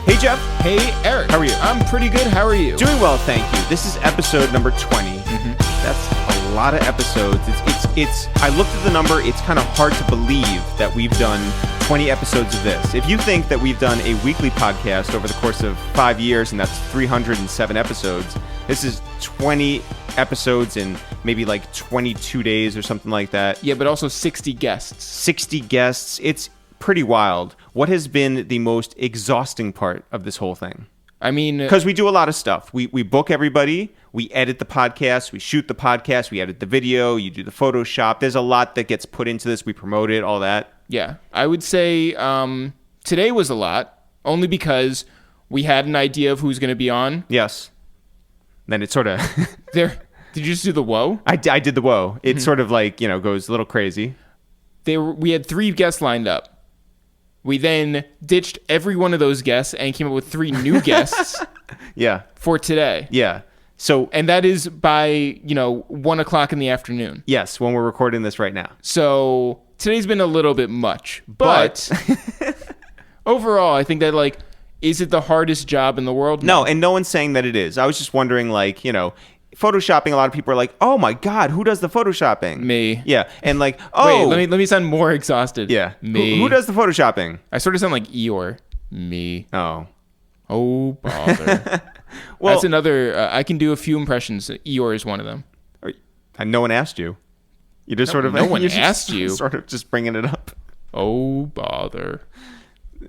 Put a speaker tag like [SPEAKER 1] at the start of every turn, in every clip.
[SPEAKER 1] Hey, Jeff.
[SPEAKER 2] Hey, Eric.
[SPEAKER 1] How are you?
[SPEAKER 2] I'm pretty good. How are you?
[SPEAKER 1] Doing well, thank you. This is episode number 20. That's a lot of episodes. It's. I looked at the number. It's kind of hard to believe that we've done 20 episodes of this. If you think that we've done a weekly podcast over the course of 5 years, and that's 307 episodes, this is 20 episodes in maybe like 22 days or something like that.
[SPEAKER 2] Yeah, but also 60 guests.
[SPEAKER 1] 60 guests. It's pretty wild. What has been the most exhausting part of this whole thing?
[SPEAKER 2] I mean...
[SPEAKER 1] Because we do a lot of stuff. We book everybody. We edit the podcast. We shoot the podcast. We edit the video. You do the Photoshop. There's a lot that gets put into this. We promote it, all that.
[SPEAKER 2] Yeah. I would say today was a lot, only because we had an idea of who's going to be on.
[SPEAKER 1] Yes. Then it sort of...
[SPEAKER 2] Did you just do the whoa?
[SPEAKER 1] I did the whoa. It sort of like, goes a little crazy.
[SPEAKER 2] We had 3 guests lined up. We then ditched every one of those guests and came up with 3 new guests.
[SPEAKER 1] Yeah.
[SPEAKER 2] For today.
[SPEAKER 1] Yeah. So,
[SPEAKER 2] and that is by 1 o'clock in the afternoon.
[SPEAKER 1] Yes, when we're recording this right now.
[SPEAKER 2] So today's been a little bit much, but overall, I think that is it the hardest job in the world?
[SPEAKER 1] No, and no one's saying that it is. I was just wondering, Photoshopping, a lot of people are like, oh my God, who does the Photoshopping?
[SPEAKER 2] Me.
[SPEAKER 1] Yeah. And oh.
[SPEAKER 2] Wait, let me sound more exhausted.
[SPEAKER 1] Yeah.
[SPEAKER 2] Me.
[SPEAKER 1] Who does the Photoshopping?
[SPEAKER 2] I sort of sound like Eeyore. Me.
[SPEAKER 1] Oh.
[SPEAKER 2] Oh, bother. Well, that's another, I can do a few impressions. Eeyore is one of them.
[SPEAKER 1] And no one asked you. You just
[SPEAKER 2] No one asked you.
[SPEAKER 1] Sort of just bringing it up.
[SPEAKER 2] Oh, bother.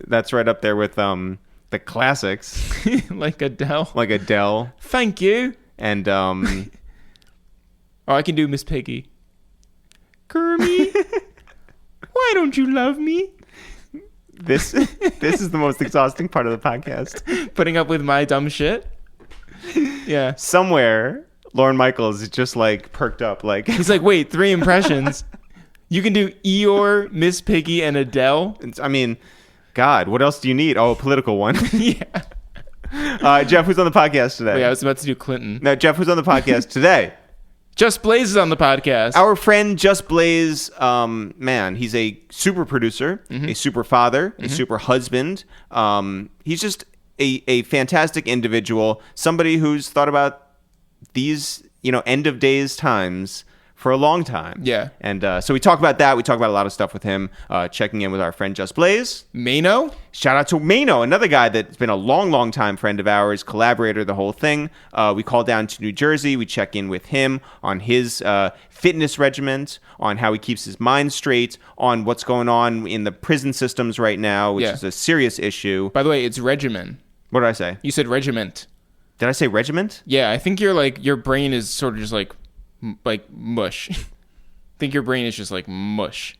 [SPEAKER 1] That's right up there with the classics.
[SPEAKER 2] Like Adele.
[SPEAKER 1] Like Adele.
[SPEAKER 2] Thank you.
[SPEAKER 1] And
[SPEAKER 2] I can do Miss Piggy. Kermie, why don't you love me?
[SPEAKER 1] This is the most exhausting part of the podcast.
[SPEAKER 2] Putting up with my dumb shit. Yeah.
[SPEAKER 1] Somewhere, Lorne Michaels is just perked up.
[SPEAKER 2] He's like, wait, 3 impressions. You can do Eeyore, Miss Piggy, and Adele.
[SPEAKER 1] I mean, God, what else do you need? Oh, a political one.
[SPEAKER 2] Yeah.
[SPEAKER 1] Jeff, who's on the podcast today?
[SPEAKER 2] Wait, I was about to do Clinton.
[SPEAKER 1] No, Jeff, who's on the podcast today?
[SPEAKER 2] Just Blaze is on the podcast.
[SPEAKER 1] Our friend Just Blaze, man, he's a super producer, a super father, a super husband. He's just a fantastic individual, somebody who's thought about these, end of days times for a long time.
[SPEAKER 2] Yeah.
[SPEAKER 1] And so we talk about that. We talk about a lot of stuff with him, checking in with our friend Just Blaze.
[SPEAKER 2] Maino.
[SPEAKER 1] Shout out to Maino, another guy that's been a long, long time friend of ours, collaborator, the whole thing. We call down to New Jersey. We check in with him on his fitness regimen, on how he keeps his mind straight, on what's going on in the prison systems right now, which is a serious issue.
[SPEAKER 2] By the way, it's regimen.
[SPEAKER 1] What did I say?
[SPEAKER 2] You said regiment.
[SPEAKER 1] Did I say regiment?
[SPEAKER 2] Yeah, I think your brain is sort of just like mush. I think your brain is just like mush.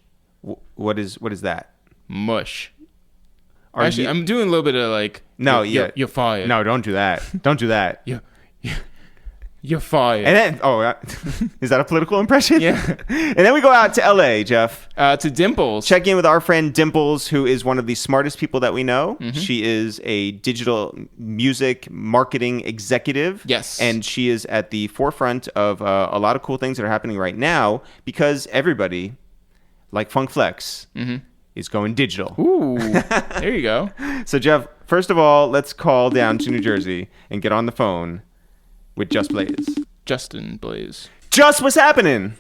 [SPEAKER 1] What is that?
[SPEAKER 2] Mush. Actually, I'm doing a little bit of
[SPEAKER 1] no,
[SPEAKER 2] you're fired.
[SPEAKER 1] No, don't do that. Don't do that.
[SPEAKER 2] You're fired.
[SPEAKER 1] And then, is that a political impression?
[SPEAKER 2] Yeah.
[SPEAKER 1] And then we go out to LA, Jeff.
[SPEAKER 2] To Dimplez.
[SPEAKER 1] Check in with our friend Dimplez, who is one of the smartest people that we know. Mm-hmm. She is a digital music marketing executive.
[SPEAKER 2] Yes.
[SPEAKER 1] And she is at the forefront of a lot of cool things that are happening right now because everybody, like Funk Flex, is going digital.
[SPEAKER 2] Ooh, there you go.
[SPEAKER 1] So, Jeff, first of all, let's call down to New Jersey and get on the phone with Just Blaze.
[SPEAKER 2] Justin Blaze.
[SPEAKER 1] Just, what's happening?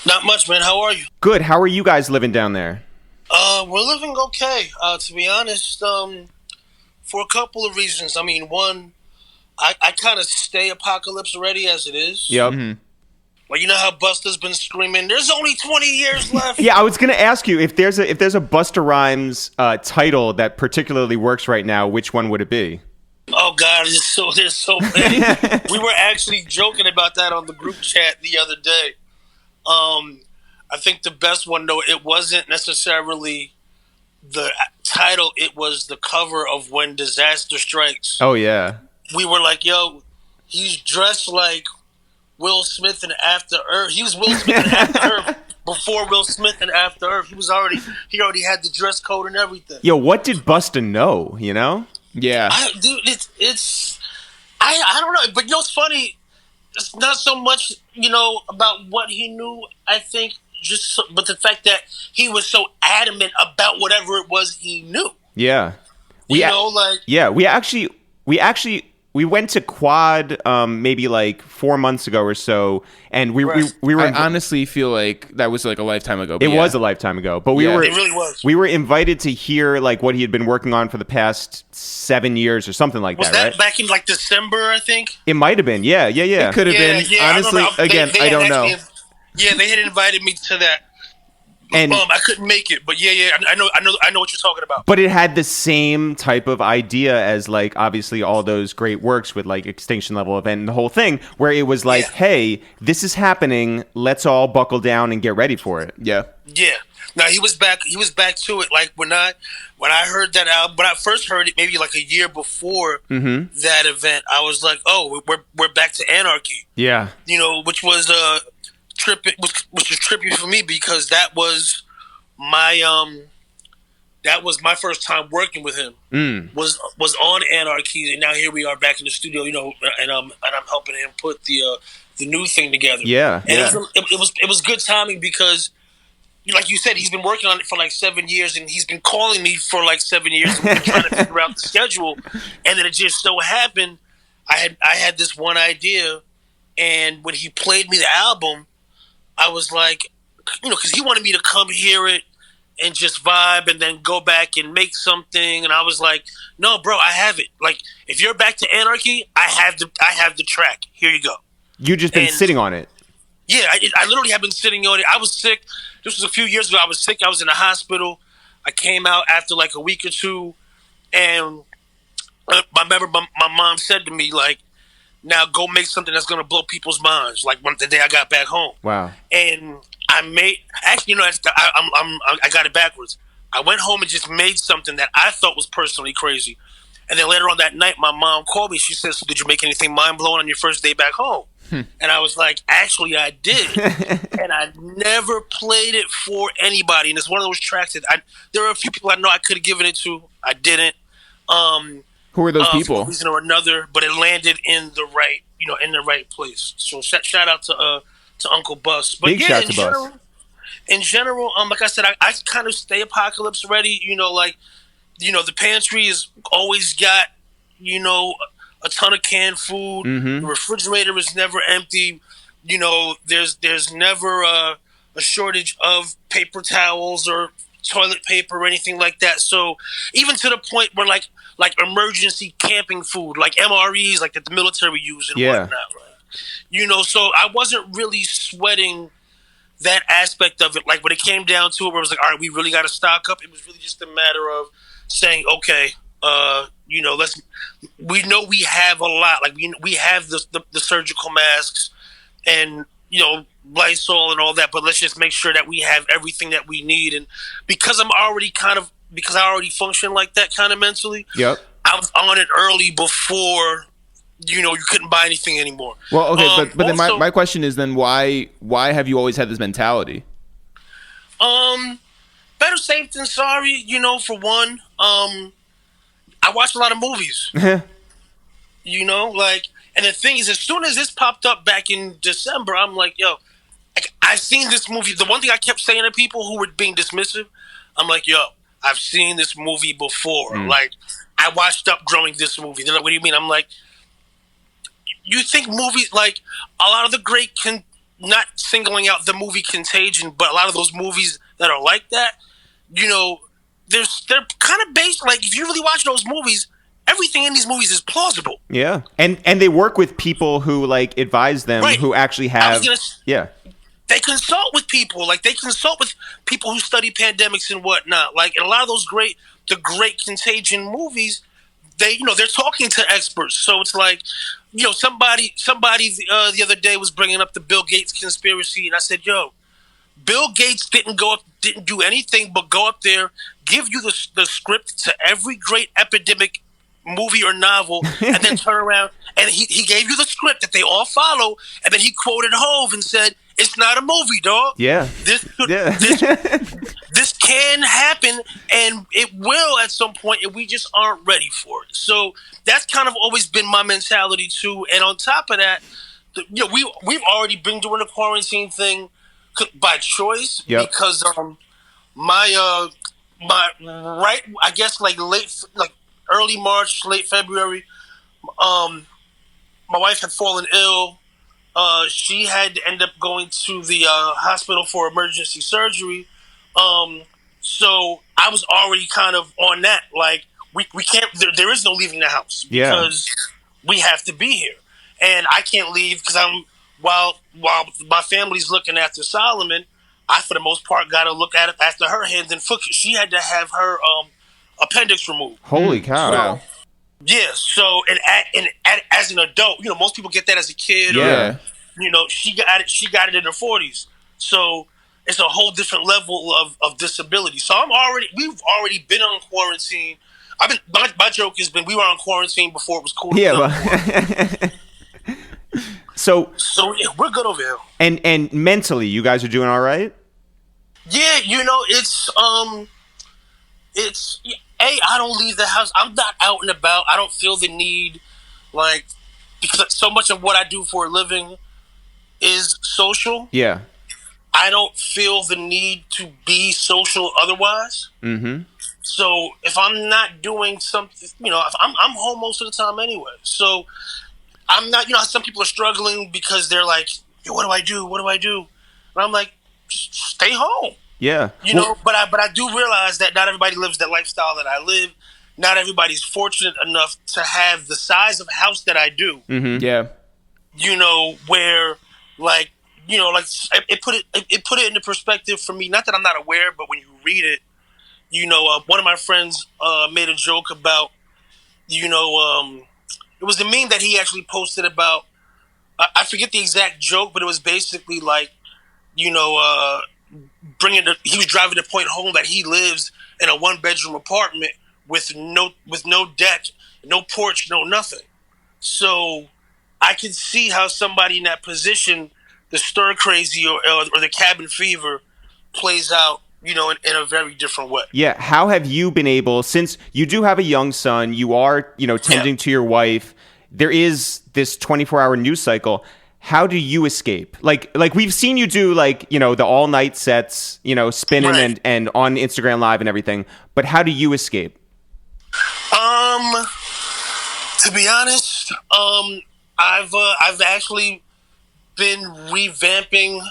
[SPEAKER 3] Not much, man. How are you?
[SPEAKER 1] Good. How are you guys living down there?
[SPEAKER 3] We're living okay. To be honest, for a couple of reasons. I mean, one, I kind of stay apocalypse ready as it is.
[SPEAKER 1] Yep. Mm-hmm.
[SPEAKER 3] Well, you know how Busta's been screaming, there's only 20 years left.
[SPEAKER 1] Yeah, I was going to ask you, if there's a Busta Rhymes title that particularly works right now, which one would it be?
[SPEAKER 3] Oh, God, there's so many. We were actually joking about that on the group chat the other day. I think the best one, though, it wasn't necessarily the title. It was the cover of When Disaster Strikes.
[SPEAKER 1] Oh, yeah.
[SPEAKER 3] We were like, yo, he's dressed like Will Smith in After Earth. He was Will Smith in After Earth before Will Smith in After Earth. He already had the dress code and everything.
[SPEAKER 1] Yo, what did Busta know,
[SPEAKER 2] Yeah.
[SPEAKER 3] Dude, I don't know. But it's funny. It's not so much, about what he knew, I think, but the fact that he was so adamant about whatever it was he knew.
[SPEAKER 1] Yeah.
[SPEAKER 3] You know, like
[SPEAKER 1] we went to Quad maybe like 4 months ago or so, and we were.
[SPEAKER 2] I honestly feel like that was like a lifetime ago.
[SPEAKER 1] It was a lifetime ago, but
[SPEAKER 3] it really was.
[SPEAKER 1] We were invited to hear like what he had been working on for the past 7 years or something like that.
[SPEAKER 3] Was that
[SPEAKER 1] right?
[SPEAKER 3] back in like December? I think
[SPEAKER 1] It might have been. Yeah.
[SPEAKER 2] It could have been. Honestly, I don't know.
[SPEAKER 3] Yeah, they had invited me to that.
[SPEAKER 1] And
[SPEAKER 3] I couldn't make it, but I know what you're talking about.
[SPEAKER 1] But it had the same type of idea as like obviously all those great works with like Extinction Level Event and the whole thing, where it was like, hey, this is happening. Let's all buckle down and get ready for it.
[SPEAKER 2] Yeah.
[SPEAKER 3] Yeah. Now he was back to it. Like when I heard that album, when I first heard it, maybe like a year before that event, I was like, oh, we're back to Anarchy.
[SPEAKER 1] Yeah.
[SPEAKER 3] You know, which was which was trippy for me because that was my first time working with him. Was on Anarchy, and now here we are back in the studio. You know, and I'm helping him put the new thing together.
[SPEAKER 1] Yeah,
[SPEAKER 3] and it was good timing because, like you said, he's been working on it for like 7 years, and he's been calling me for like 7 years, and we've been trying to figure out the schedule. And then it just so happened I had this one idea, and when he played me the album, I was like, you know, because he wanted me to come hear it and just vibe and then go back and make something. And I was like, no, bro, I have it. Like, if you're back to Anarchy, I have the track. Here you go.
[SPEAKER 1] You just been sitting on it.
[SPEAKER 3] Yeah, I literally have been sitting on it. I was sick. This was a few years ago. I was sick. I was in the hospital. I came out after like a week or two. And I remember my mom said to me, like, now go make something that's going to blow people's minds. Like the day I got back home.
[SPEAKER 1] Wow.
[SPEAKER 3] And I made, actually, you know, I got it backwards. I went home and just made something that I thought was personally crazy. And then later on that night, my mom called me. She says, so did you make anything mind-blowing on your first day back home? And I was like, actually, I did. And I never played it for anybody. And it's one of those tracks that there are a few people I know I could have given it to. I didn't.
[SPEAKER 2] Who are those
[SPEAKER 3] For
[SPEAKER 2] people?
[SPEAKER 3] one reason or another, but it landed in the right place. So shout out to Uncle Bus. But
[SPEAKER 1] Big shout to
[SPEAKER 3] general,
[SPEAKER 1] Bus.
[SPEAKER 3] In general, like I said, I kind of stay apocalypse ready. You know, like, you know, the pantry has always got, you know, a ton of canned food. The refrigerator is never empty. You know, there's never a shortage of paper towels or toilet paper or anything like that. So even to the point where like emergency camping food, like MREs, like that the military use and whatnot, right? You know, so I wasn't really sweating that aspect of it. Like when it came down to it, where it was like, all right, we really got to stock up. It was really just a matter of saying, okay, you know, we know we have a lot. Like we have the surgical masks and, you know, Lysol and all that, but let's just make sure that we have everything that we need. And because I already function like that kind of mentally,
[SPEAKER 1] Yep.
[SPEAKER 3] I was on it early before, you know, you couldn't buy anything anymore.
[SPEAKER 2] Well, okay, but then
[SPEAKER 3] also,
[SPEAKER 2] my question is then why have you always had this mentality?
[SPEAKER 3] Better safe than sorry, you know, for one. I watch a lot of movies. You know, like, and the thing is, as soon as this popped up back in December, I'm like, yo, I've seen this movie. The one thing I kept saying to people who were being dismissive, I'm like, yo, I've seen this movie before. Like, I watched Up Growing this movie. They're like, what do you mean? I'm like, you think movies, like, a lot of the great, not singling out the movie Contagion, but a lot of those movies that are like that, you know, they're kind of based, like, if you really watch those movies, everything in these movies is plausible.
[SPEAKER 1] Yeah. And they work with people who, like, advise them,
[SPEAKER 3] Right.
[SPEAKER 1] who actually have... Yeah.
[SPEAKER 3] They consult with people. Like, they consult with people who study pandemics and whatnot. Like, in a lot of those great Contagion movies, they're talking to experts. So it's like, you know, somebody the other day was bringing up the Bill Gates conspiracy, and I said, yo, Bill Gates didn't do anything but go up there, give you the script to every great epidemic movie or novel, and then turn around and he gave you the script that they all follow, and then he quoted Hove and said, it's not a movie, dog.
[SPEAKER 1] Yeah.
[SPEAKER 3] This can happen, and it will at some point, and we just aren't ready for it. So that's kind of always been my mentality too. And on top of that, you know, we've already been doing the quarantine thing by choice.
[SPEAKER 1] Yep.
[SPEAKER 3] Because my right, I guess, like late, like early March, late February. My wife had fallen ill. She had to end up going to the hospital for emergency surgery. So I was already kind of on that. Like, we can't, there is no leaving the house because we have to be here. And I can't leave because while my family's looking after Solomon, I, for the most part, got to look at it after her hands and foot. She had to have her appendix removed.
[SPEAKER 1] Holy cow.
[SPEAKER 2] Wow.
[SPEAKER 3] Yeah, so as an adult, most people get that as a kid.
[SPEAKER 2] Yeah.
[SPEAKER 3] Or, she got it in her 40s. So it's a whole different level of disability. So we've already been on quarantine. My joke has been we were on quarantine before it was cool.
[SPEAKER 1] Yeah, So
[SPEAKER 3] yeah, we're good over here.
[SPEAKER 1] And mentally, you guys are doing all right?
[SPEAKER 3] Yeah, it's I don't leave the house. I'm not out and about. I don't feel the need, because so much of what I do for a living is social.
[SPEAKER 1] Yeah.
[SPEAKER 3] I don't feel the need to be social otherwise.
[SPEAKER 1] Mm-hmm.
[SPEAKER 3] So if I'm not doing something, I'm home most of the time anyway. So I'm not, some people are struggling because they're like, what do I do? What do I do? And I'm like, just stay home.
[SPEAKER 1] Yeah.
[SPEAKER 3] But I do realize that not everybody lives that lifestyle that I live. Not everybody's fortunate enough to have the size of house that I do.
[SPEAKER 2] Mm-hmm. Yeah.
[SPEAKER 3] Where it put it into perspective for me. Not that I'm not aware, but when you read it, one of my friends made a joke about, it was the meme that he actually posted about. I forget the exact joke, but it was basically like, he was driving the point home that he lives in a 1-bedroom apartment with no deck, no porch, no nothing. So I can see how somebody in that position, the stir crazy or the cabin fever, plays out, in a very different way.
[SPEAKER 1] Yeah. How have you been able, since you do have a young son, you are, tending to your wife, there is this 24-hour news cycle. How do you escape? Like we've seen you do the all night sets, spinning
[SPEAKER 3] right.
[SPEAKER 1] and on Instagram Live and everything. But how do you escape?
[SPEAKER 3] To be honest, I've actually been revamping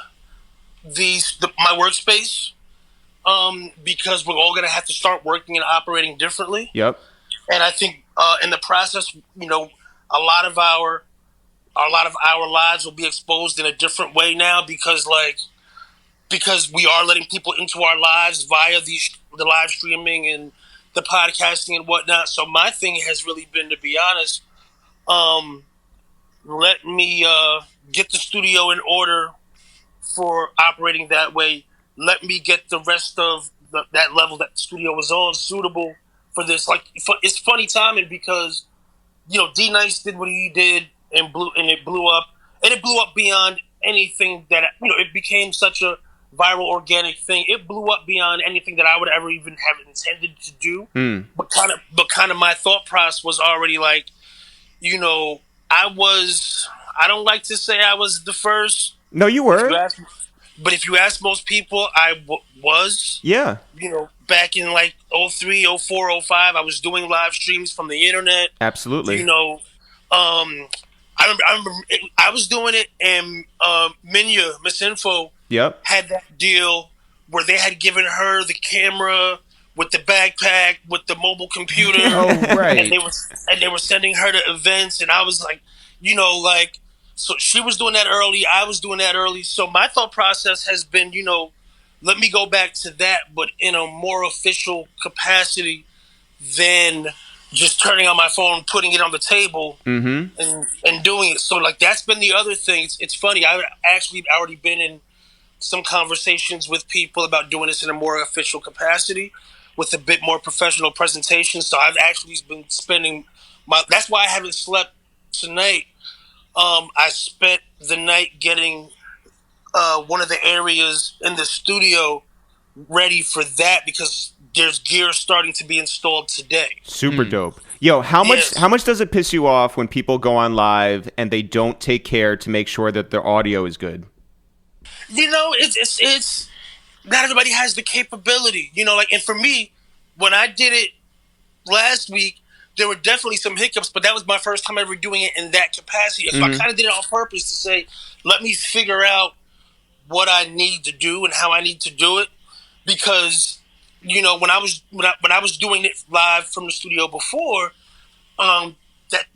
[SPEAKER 3] my workspace, because we're all gonna have to start working and operating differently.
[SPEAKER 1] Yep.
[SPEAKER 3] And I think in the process, a lot of our lives will be exposed in a different way now because we are letting people into our lives via the live streaming and the podcasting and whatnot. So my thing has really been, to be honest, let me get the studio in order for operating that way. Let me get the rest of that level that the studio was on suitable for this. It's funny timing because, D Nice did what he did and it blew up, and it blew up beyond anything that it became such a viral organic thing. It blew up beyond anything that I would ever even have intended to do. But kind of my thought process was already I don't like to say I was the first.
[SPEAKER 1] No, you were.
[SPEAKER 3] But if you ask most people, I was.
[SPEAKER 1] Yeah.
[SPEAKER 3] Back in 03, 04, 05, I was doing live streams from the internet.
[SPEAKER 1] Absolutely.
[SPEAKER 3] I remember I was doing it, and Minya, Miss Info,
[SPEAKER 1] yep,
[SPEAKER 3] had that deal where they had given her the camera with the backpack with the mobile computer.
[SPEAKER 2] Oh, right.
[SPEAKER 3] And they were sending her to events, and I was so she was doing that early, I was doing that early. So my thought process has been, let me go back to that, but in a more official capacity than just turning on my phone, putting it on the table, and doing it. So that's been the other thing. It's funny. I've actually already been in some conversations with people about doing this in a more official capacity with a bit more professional presentation. So I've actually been spending that's why I haven't slept tonight. I spent the night getting one of the areas in the studio ready for that because there's gear starting to be installed today.
[SPEAKER 1] Super dope. Yo, how much does it piss you off when people go on live and they don't take care to make sure that their audio is good?
[SPEAKER 3] It's not everybody has the capability. And for me, when I did it last week, there were definitely some hiccups, but that was my first time ever doing it in that capacity. So I kind of did it on purpose to say, let me figure out what I need to do and how I need to do it, because when I was doing it live from the studio before, that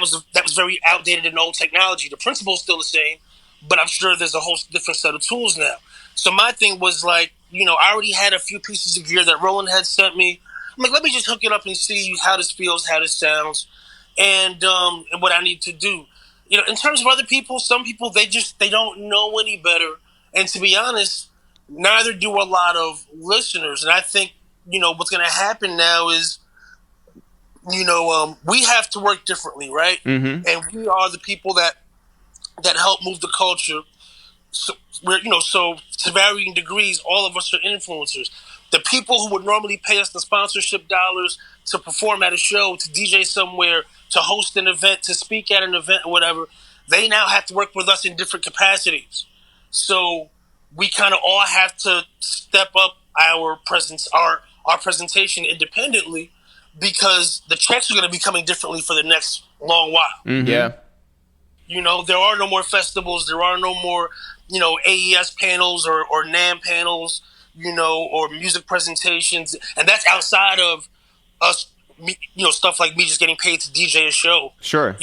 [SPEAKER 3] was very outdated and old technology. The principle's still the same, but I'm sure there's a whole different set of tools now. So my thing was like, I already had a few pieces of gear that Roland had sent me. I'm like, let me just hook it up and see how this feels, how this sounds, and what I need to do. In terms of other people, some people they don't know any better, and to be honest, neither do a lot of listeners. And I think what's going to happen now is we have to work differently, right? And we are the people that help move the culture. So so to varying degrees, all of us are influencers. The people who would normally pay us the sponsorship dollars to perform at a show, to DJ somewhere, to host an event, to speak at an event or whatever, they now have to work with us in different capacities. So we kind of all have to step up our presentation independently, because the checks are going to be coming differently for the next long while.
[SPEAKER 2] Yeah.
[SPEAKER 3] There are no more festivals. There are no more, AES panels or NAMM panels, or music presentations. And that's outside of us, stuff like me just getting paid to DJ a show.
[SPEAKER 1] Sure.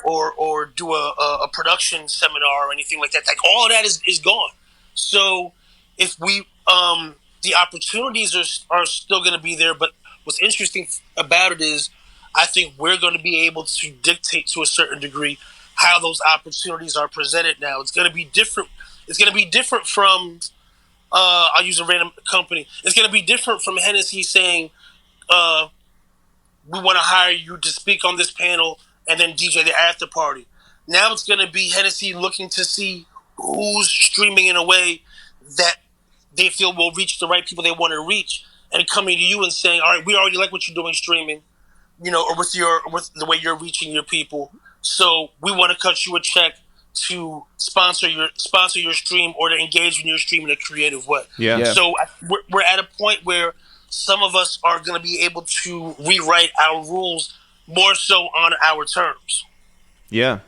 [SPEAKER 3] Or do a production seminar or anything like that. Like all of that is gone. So if we, the opportunities are still going to be there, but what's interesting about it is I think we're going to be able to dictate to a certain degree how those opportunities are presented now. It's going to be different. It's going to be different from, I'll use a random company. It's going to be different from Hennessy saying, we want to hire you to speak on this panel and then DJ the after party. Now it's going to be Hennessy looking to see who's streaming in a way that they feel will reach the right people they want to reach, and coming to you and saying, all right, we already like what you're doing streaming, or with the way you're reaching your people. So we want to cut you a check to sponsor your stream or to engage in your stream in a creative way.
[SPEAKER 1] Yeah.
[SPEAKER 3] So we're at a point where some of us are going to be able to rewrite our rules more so on our terms.
[SPEAKER 1] Yeah.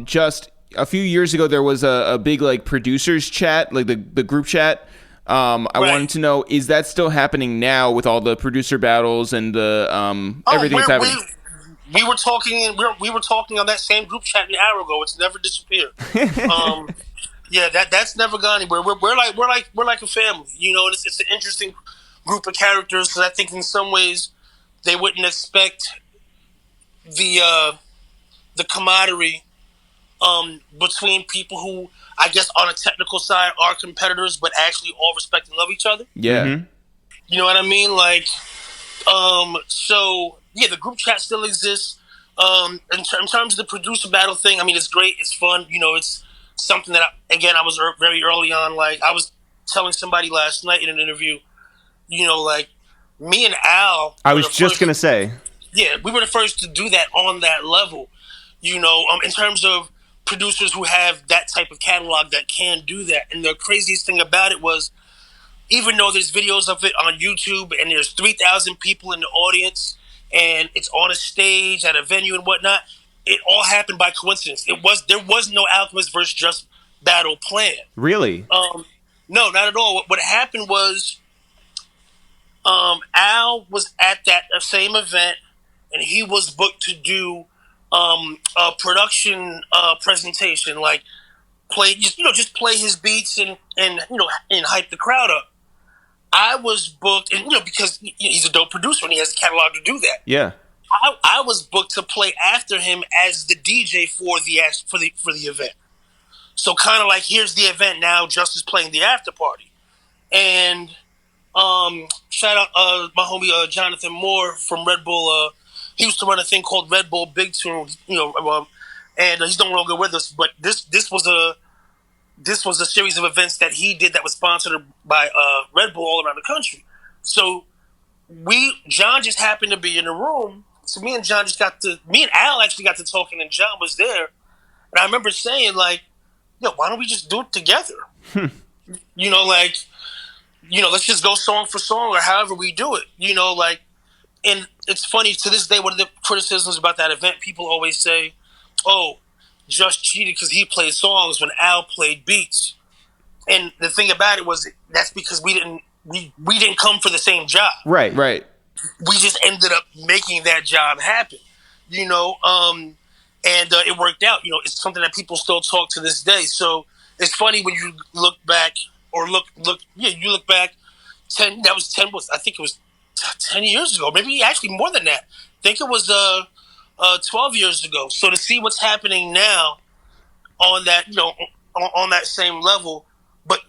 [SPEAKER 2] Just a few years ago, there was a big producers chat, like the group chat. I wanted to know, is that still happening now with all the producer battles and the everything's happening?
[SPEAKER 3] We were talking. We were talking on that same group chat an hour ago. It's never disappeared. Yeah, that's never gone anywhere. We're like a family, And it's an interesting group of characters, because I think in some ways they wouldn't expect the camaraderie between people who, I guess, on a technical side are competitors, but actually all respect and love each other.
[SPEAKER 2] Yeah.
[SPEAKER 1] Mm-hmm.
[SPEAKER 3] You know what I mean? So yeah, the group chat still exists. In terms of the producer battle thing, I mean, it's great. It's fun. It's something that, I was very early on. Like, I was telling somebody last night in an interview, me and Al.
[SPEAKER 1] I was just going to say.
[SPEAKER 3] Yeah, we were the first to do that on that level. In terms of producers who have that type of catalog that can do that. And the craziest thing about it was, even though there's videos of it on YouTube and there's 3,000 people in the audience and it's on a stage at a venue and whatnot, it all happened by coincidence. There was no Alchemist versus Just battle plan.
[SPEAKER 1] Really?
[SPEAKER 3] No, not at all. What happened was, Al was at that same event and he was booked to do a production presentation, like just play his beats and hype the crowd up. I was booked, and because he's a dope producer and he has a catalog to do that.
[SPEAKER 1] Yeah.
[SPEAKER 3] I was booked to play after him as the DJ for the event. So kind of like, here's the event now, Justice playing the after party, and shout out my homie Jonathan Moore from Red Bull. He used to run a thing called Red Bull Big Tune, and he's no longer with us. But this was a series of events that he did that was sponsored by Red Bull all around the country. So John just happened to be in the room. So me and Al actually got to talking, and John was there. And I remember saying, like, why don't we just do it together? Let's just go song for song or however we do it. and it's funny to this day. One of the criticisms about that event, people always say, "Oh, Just cheated because he played songs when Al played beats." And the thing about it was that's because we didn't come for the same job.
[SPEAKER 1] Right.
[SPEAKER 3] We just ended up making that job happen, and it worked out. It's something that people still talk to this day. So it's funny when you look back you look back 10. That was 10. I think it was 10 years ago, maybe actually more than that. I think it was 12 years ago. So to see what's happening now on that, on that same level, but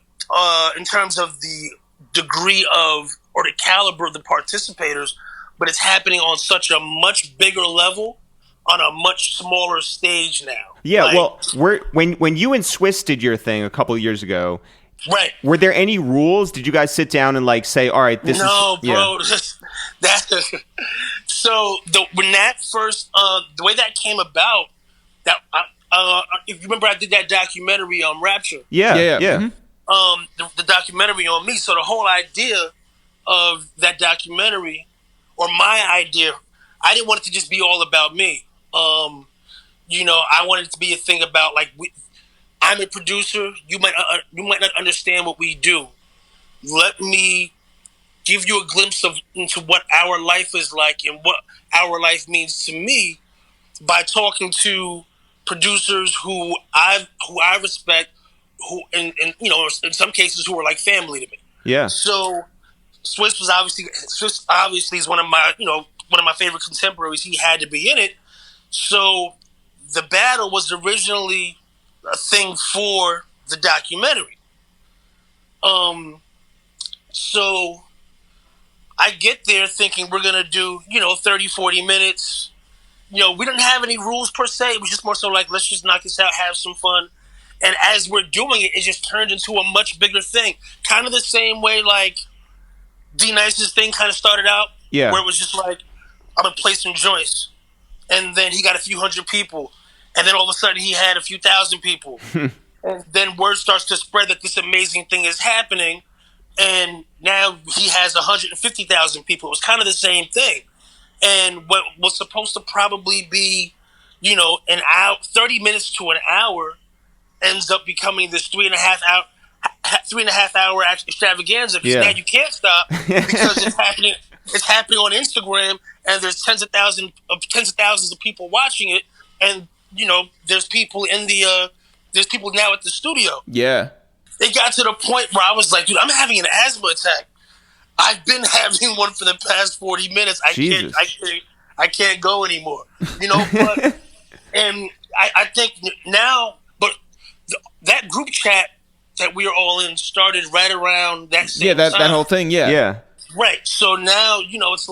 [SPEAKER 3] in terms of the degree of or the caliber of the participators, but it's happening on such a much bigger level on a much smaller stage now.
[SPEAKER 1] Yeah, when you and Swiss did your thing a couple of years ago,
[SPEAKER 3] right?
[SPEAKER 1] Were there any rules? Did you guys sit down and say, all right, this is...
[SPEAKER 3] No, bro. Yeah. So when that first, the way that came about, that if you remember, I did that documentary on Rapture.
[SPEAKER 1] Yeah.
[SPEAKER 2] Mm-hmm.
[SPEAKER 3] The documentary on me. So the whole idea of that documentary, or my idea, I didn't want it to just be all about me. I wanted it to be a thing about I'm a producer. You might not understand what we do. Let me give you a glimpse into what our life is like and what our life means to me by talking to producers who I respect, who in some cases who are like family to me.
[SPEAKER 1] Yeah.
[SPEAKER 3] So Swiss obviously is one of my favorite contemporaries. He had to be in it. So the battle was originally a thing for the documentary. So I get there thinking we're going to do, 30, 40 minutes. We didn't have any rules per se. It was just more so let's just knock this out, have some fun. And as we're doing it, it just turned into a much bigger thing. Kind of the same way D-Nice's thing kind of started out.
[SPEAKER 1] Yeah.
[SPEAKER 3] Where it was just I'm going to play some joints. And then he got a few hundred people. And then all of a sudden he had a few thousand people. And then word starts to spread that this amazing thing is happening. And now he has 150,000 people. It was kind of the same thing. And what was supposed to probably be, an hour, 30 minutes to an hour ends up becoming this 3.5 hour extravaganza. Because now you can't stop because it's happening. It's happening on Instagram, and there's tens of thousands of people watching it. And there's people there's people now at the studio.
[SPEAKER 2] Yeah.
[SPEAKER 3] It got to the point where I was like, dude, I'm having an asthma attack. I've been having one for the past 40 minutes. I can't go anymore. But, and I think now, but that group chat that we are all in started right around that same time.
[SPEAKER 2] That whole thing, yeah.
[SPEAKER 3] Right. So now, it's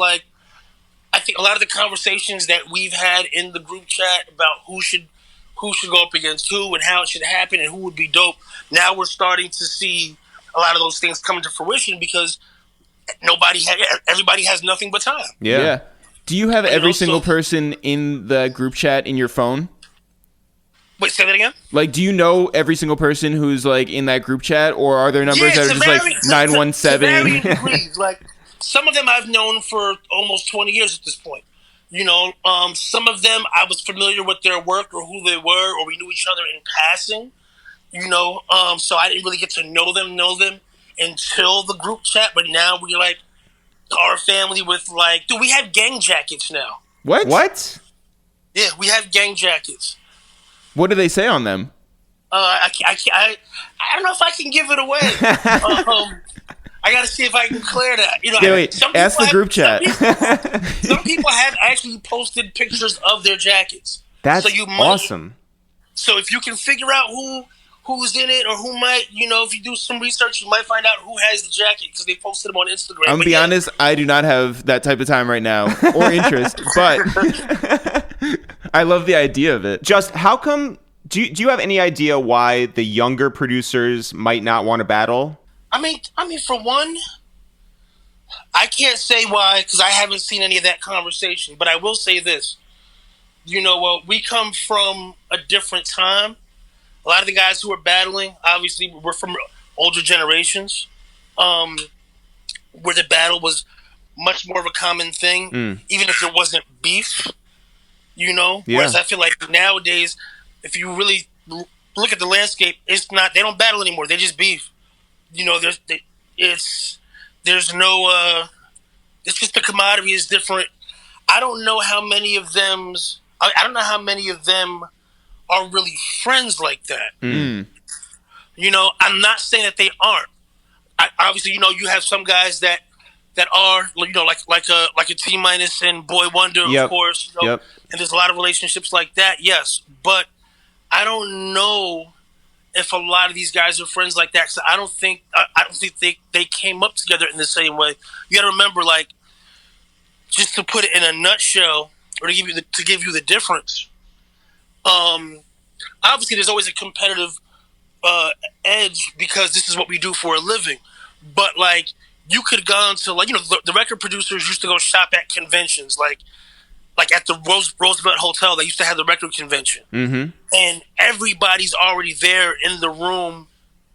[SPEAKER 3] I think a lot of the conversations that we've had in the group chat about who should go up against who and how it should happen and who would be dope. Now we're starting to see a lot of those things come to fruition because everybody has nothing but time.
[SPEAKER 2] Yeah. Do you have every single person in the group chat in your phone?
[SPEAKER 3] Wait, say that again?
[SPEAKER 2] Do you know every single person who's in that group chat, or are there numbers that are just 917?
[SPEAKER 3] To degrees. Some of them I've known for almost 20 years at this point. Some of them I was familiar with their work or who they were, or we knew each other in passing. So I didn't really get to know them until the group chat. But now we're our family with dude, we have gang jackets now.
[SPEAKER 2] What?
[SPEAKER 3] Yeah, we have gang jackets.
[SPEAKER 2] What do they say on them?
[SPEAKER 3] I don't know if I can give it away. I got to see if I can clear that.
[SPEAKER 2] Wait, ask the group chat.
[SPEAKER 3] Some people have actually posted pictures of their jackets.
[SPEAKER 1] That's awesome.
[SPEAKER 3] So if you can figure out who's in it or who might, if you do some research, you might find out who has the jacket because they posted them on Instagram.
[SPEAKER 2] I'm going to be honest, I do not have that type of time right now or interest, but I love the idea of it.
[SPEAKER 1] Just how come, do you have any idea why the younger producers might not want to battle?
[SPEAKER 3] I mean, for one, I can't say why because I haven't seen any of that conversation. But I will say this: we come from a different time. A lot of the guys who are battling, obviously, we're from older generations, where the battle was much more of a common thing, even if it wasn't beef. You know,
[SPEAKER 1] Yeah.
[SPEAKER 3] whereas I feel like nowadays, if you really look at the landscape, it's not. They don't battle anymore. They just beef. You know, there's no. It's just the commodity is different. I don't know how many of them. I don't know how many of them are really friends like that. You know, I'm not saying that they aren't. Obviously, you know, you have some guys that are, you know, like a T Minus and Boy Wonder, of course. You know, and there's a lot of relationships like that. Yes, but I don't know if a lot of these guys are friends like that. So I don't think they came up together in the same way. You got to remember, like, just to put it in a nutshell, or to give you the difference. Obviously, there's always a competitive edge because this is what we do for a living. But like, you could go into, like, you know, the record producers used to go shop at conventions, like at the Roosevelt Hotel. They used to have the record convention, and everybody's already there in the room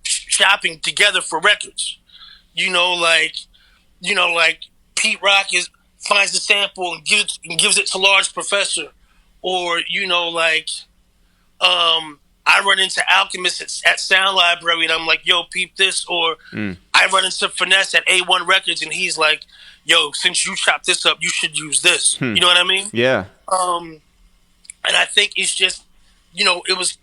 [SPEAKER 3] shopping together for records. You know, like Pete Rock finds the sample and gives it to Large Professor, or you know, like I run into Alchemist at Sound Library and I'm like, yo, peep this. Or I run into Finesse at A1 Records and he's like, yo, since you chopped this up, you should use this. You know what I mean?
[SPEAKER 1] Yeah.
[SPEAKER 3] And I think it's just, you know, it was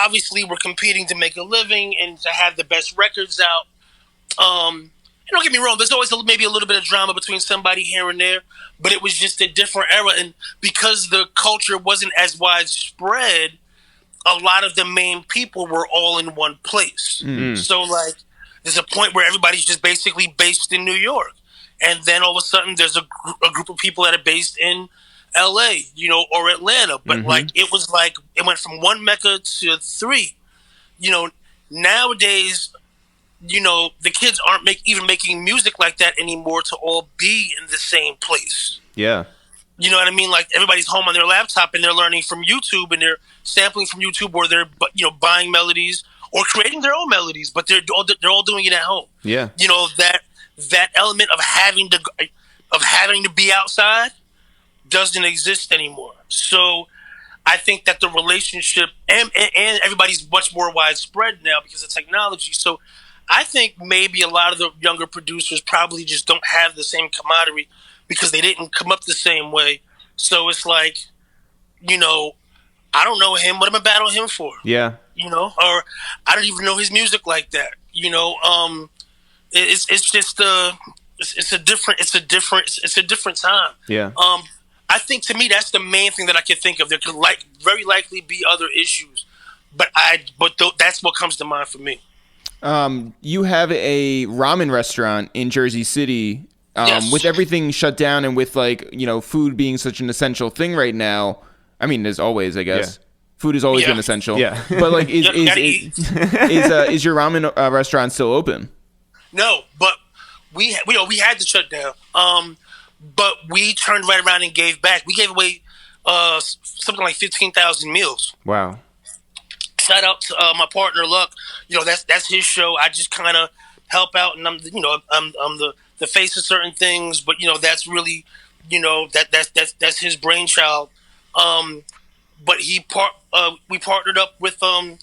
[SPEAKER 3] obviously we're competing to make a living and to have the best records out. And don't get me wrong, there's always maybe a little bit of drama between somebody here and there, but it was just a different era. And because the culture wasn't as widespread, a lot of the main people were all in one place. So, like, there's a point where everybody's just basically based in New York. And then all of a sudden, there's a group of people that are based in L.A., you know, or Atlanta. But, like, it was like, it went from one mecca to three. You know, nowadays, you know, the kids aren't even making music like that anymore to all be in the same place.
[SPEAKER 1] Yeah.
[SPEAKER 3] You know what I mean? Like, everybody's home on their laptop and they're learning from YouTube and they're sampling from YouTube, or they're, you know, buying melodies or creating their own melodies, but they're all doing it at home.
[SPEAKER 1] Yeah.
[SPEAKER 3] You know, that element of having to be outside doesn't exist anymore. So I think that the relationship and everybody's much more widespread now because of technology. So I think maybe a lot of the younger producers probably just don't have the same camaraderie because they didn't come up the same way. So it's like, you know, I don't know him. What am I battling him for?
[SPEAKER 1] Yeah.
[SPEAKER 3] You know, or I don't even know his music like that. You know, it's just it's a different time.
[SPEAKER 1] Yeah.
[SPEAKER 3] I think to me that's the main thing that I could think of. There could very likely be other issues, but that's what comes to mind for me.
[SPEAKER 2] You have a ramen restaurant in Jersey City.
[SPEAKER 3] Yes.
[SPEAKER 2] With everything shut down and with, like, you know, food being such an essential thing right now. I mean, as always, I guess.
[SPEAKER 1] Yeah.
[SPEAKER 2] Food has always been essential.
[SPEAKER 1] Yeah.
[SPEAKER 2] But, like, is your ramen restaurant still open?
[SPEAKER 3] No, but we had to shut down. But we turned right around and gave back. We gave away something like 15,000 meals.
[SPEAKER 1] Wow.
[SPEAKER 3] Shout out to my partner Luck. You know, that's his show. I just kind of help out, and I'm the face of certain things, but you know that's really, you know, that's his brainchild. But we partnered up with a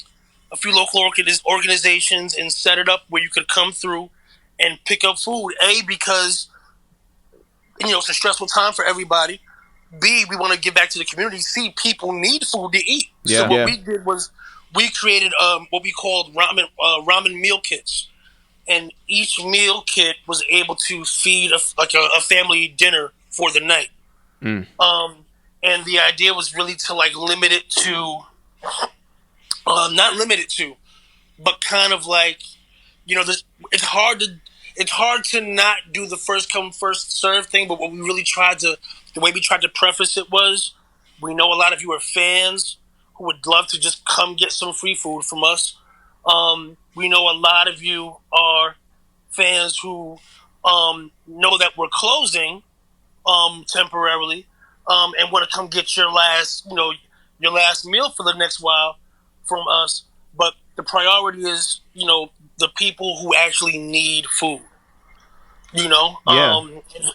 [SPEAKER 3] few local organizations and set it up where you could come through and pick up food. A, because, you know, it's a stressful time for everybody. B, we want to give back to the community. C, people need food to eat.
[SPEAKER 1] Yeah.
[SPEAKER 3] So what we did was we created what we called ramen meal kits. And each meal kit was able to feed a family dinner for the night. And the idea was really to like limit it to, not limit it to, but kind of like, you know, it's hard to not do the first come first serve thing. But what we really the way we tried to preface it was, we know a lot of you are fans who would love to just come get some free food from us. We know a lot of you are fans who know that we're closing temporarily and want to come get your last meal for the next while from us. But the priority is, you know, the people who actually need food. you know,
[SPEAKER 1] Yeah.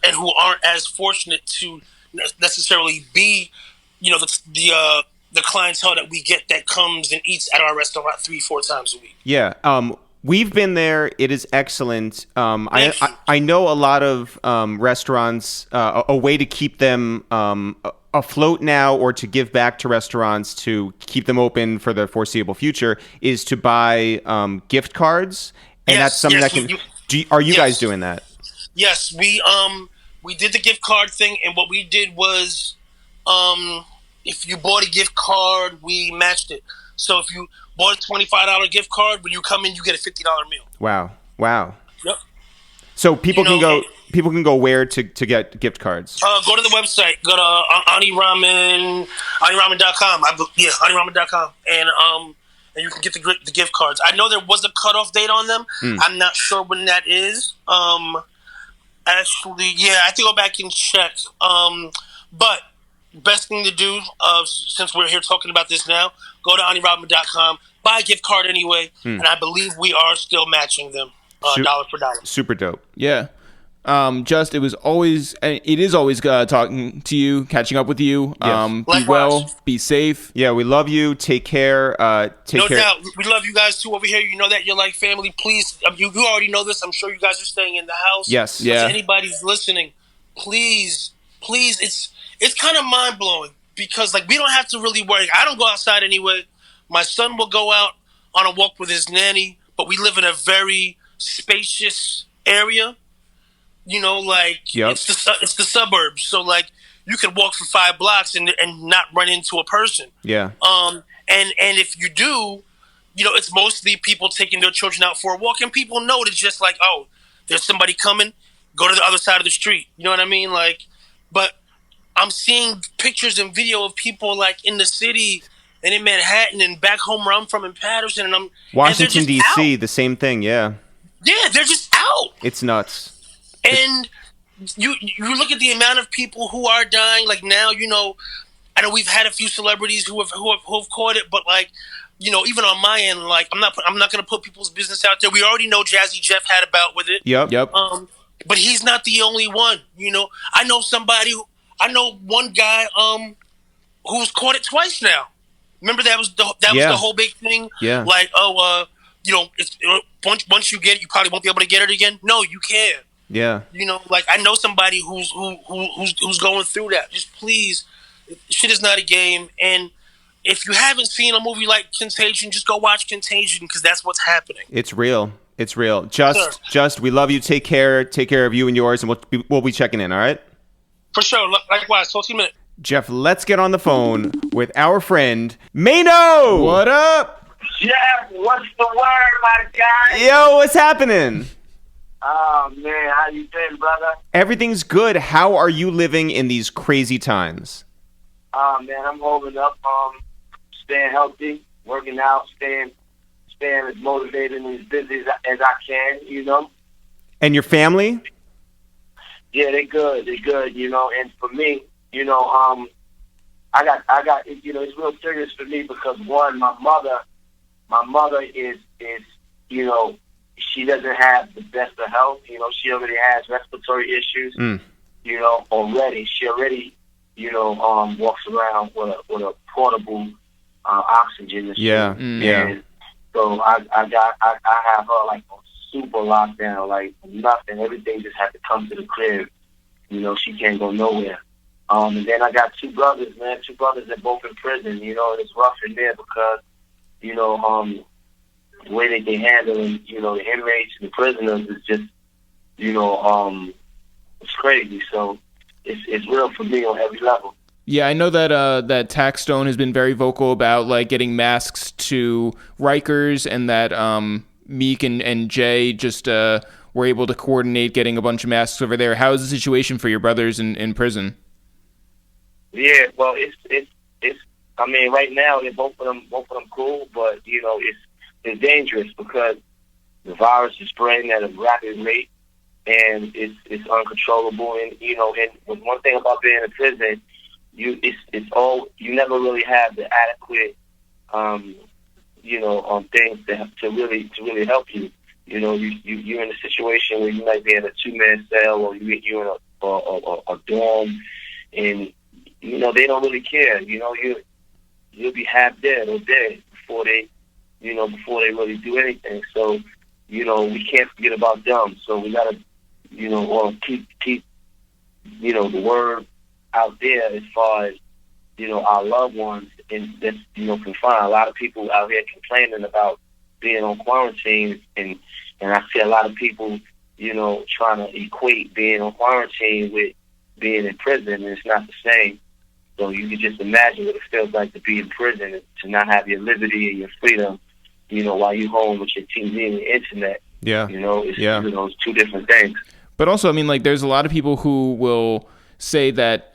[SPEAKER 3] and who aren't as fortunate to necessarily be, you know, the clientele that we get that comes and eats at our restaurant 3-4 times a week.
[SPEAKER 1] Yeah. We've been there. It is excellent.
[SPEAKER 3] Thank you.
[SPEAKER 1] I know a lot of restaurants, a way to keep them afloat now or to give back to restaurants to keep them open for the foreseeable future is to buy gift cards. And
[SPEAKER 3] Yes,
[SPEAKER 1] that's something
[SPEAKER 3] yes,
[SPEAKER 1] that can... are you guys doing that?
[SPEAKER 3] Yes, we did the gift card thing, and what we did was, if you bought a gift card, we matched it. So if you bought a $25 gift card, when you come in, you get a $50 meal.
[SPEAKER 1] Wow.
[SPEAKER 3] Yep.
[SPEAKER 1] So people can go where to get gift cards?
[SPEAKER 3] Go to the website. Go to aniramen.com. Aniramen.com, and you can get the gift cards. I know there was a cutoff date on them. I'm not sure when that is. Actually, yeah, I have to go back and check. But best thing to do, since we're here talking about this now, go to aniramen.com, buy a gift card anyway, and I believe we are still matching them dollar for dollar.
[SPEAKER 1] Super dope.
[SPEAKER 2] Yeah. It is always talking to you, catching up with you.
[SPEAKER 1] Yes.
[SPEAKER 2] Be well, be safe.
[SPEAKER 1] Yeah, we love you. Take care.
[SPEAKER 3] No doubt. We love you guys too over here. You know that you're like family. Please, you already know this. I'm sure you guys are staying in the house.
[SPEAKER 1] Yes.
[SPEAKER 2] Yeah.
[SPEAKER 3] If anybody's listening, please, it's kind of mind blowing because like we don't have to really worry. I don't go outside anyway. My son will go out on a walk with his nanny, but we live in a very spacious area. You know, like it's the suburbs, so like you can walk for 5 blocks and not run into a person.
[SPEAKER 1] Yeah.
[SPEAKER 3] And if you do, you know, it's mostly people taking their children out for a walk, and people know it's just like, oh, there's somebody coming, go to the other side of the street. You know what I mean? Like, but I'm seeing pictures and video of people like in the city and in Manhattan and back home where I'm from in Patterson, and
[SPEAKER 1] Washington D.C. the same thing. Yeah.
[SPEAKER 3] Yeah, they're just out.
[SPEAKER 1] It's nuts.
[SPEAKER 3] And you look at the amount of people who are dying. Like now, you know, I know we've had a few celebrities who have caught it, but like, you know, even on my end, like I'm not going to put people's business out there. We already know Jazzy Jeff had a bout with it.
[SPEAKER 1] Yep.
[SPEAKER 3] But he's not the only one. You know, I know one guy who's caught it twice now. Remember that was the whole big thing.
[SPEAKER 1] Yeah.
[SPEAKER 3] Like, you know, once you get it, you probably won't be able to get it again. No, you can.
[SPEAKER 1] Yeah.
[SPEAKER 3] You know, like I know somebody who's going through that. Just please, shit is not a game. And if you haven't seen a movie like Contagion, just go watch Contagion because that's what's happening.
[SPEAKER 1] It's real. Just, we love you. Take care of you and yours, and we'll be checking in. All right.
[SPEAKER 3] For sure. Likewise. Talk to you in a minute.
[SPEAKER 1] Jeff, let's get on the phone with our friend Maino.
[SPEAKER 2] What up?
[SPEAKER 4] Jeff, what's the word, my guy?
[SPEAKER 1] Yo, what's happening?
[SPEAKER 4] Oh, man, how you been, brother?
[SPEAKER 1] Everything's good. How are you living in these crazy times?
[SPEAKER 4] Man, I'm holding up, staying healthy, working out, staying as motivated and as busy as I can, you know?
[SPEAKER 1] And your family?
[SPEAKER 4] Yeah, they're good, you know, and for me, you know, I got, you know, it's real serious for me because one, my mother is, you know, she doesn't have the best of health. You know, she already has respiratory issues. You know, already. She already, you know, walks around with a portable oxygen.
[SPEAKER 1] Yeah.
[SPEAKER 4] And so I have her like on super lockdown, like nothing. Everything just had to come to the crib. You know, she can't go nowhere. And then I got 2 brothers, man. 2 brothers that both in prison. You know, and it's rough in there because, you know, the way that they handling, you know, the inmates and the prisoners is just, you know, it's crazy. So it's real for me on every level.
[SPEAKER 2] Yeah, I know that that Taxstone has been very vocal about like getting masks to Rikers, and that Meek and Jay just were able to coordinate getting a bunch of masks over there. How is the situation for your brothers in prison?
[SPEAKER 4] Yeah, well, it's. I mean, right now they're both of them cool, but you know, it's dangerous because the virus is spreading at a rapid rate, and it's uncontrollable. And you know, and one thing about being in prison, you never really have the adequate, things to really help you. you're in a situation where you might be in a 2-man cell, or you're in a dorm, and they don't really care. You'll be half dead or dead before they really do anything. So we can't forget about them. So we gotta keep the word out there as far as our loved ones, and that's confined. A lot of people out here complaining about being on quarantine, and I see a lot of people trying to equate being on quarantine with being in prison, and it's not the same. So you can just imagine what it feels like to be in prison and to not have your liberty and your freedom, while you're home with your TV and the internet.
[SPEAKER 1] Yeah.
[SPEAKER 4] It's two different things.
[SPEAKER 2] But also, I mean, like, there's a lot of people who will say that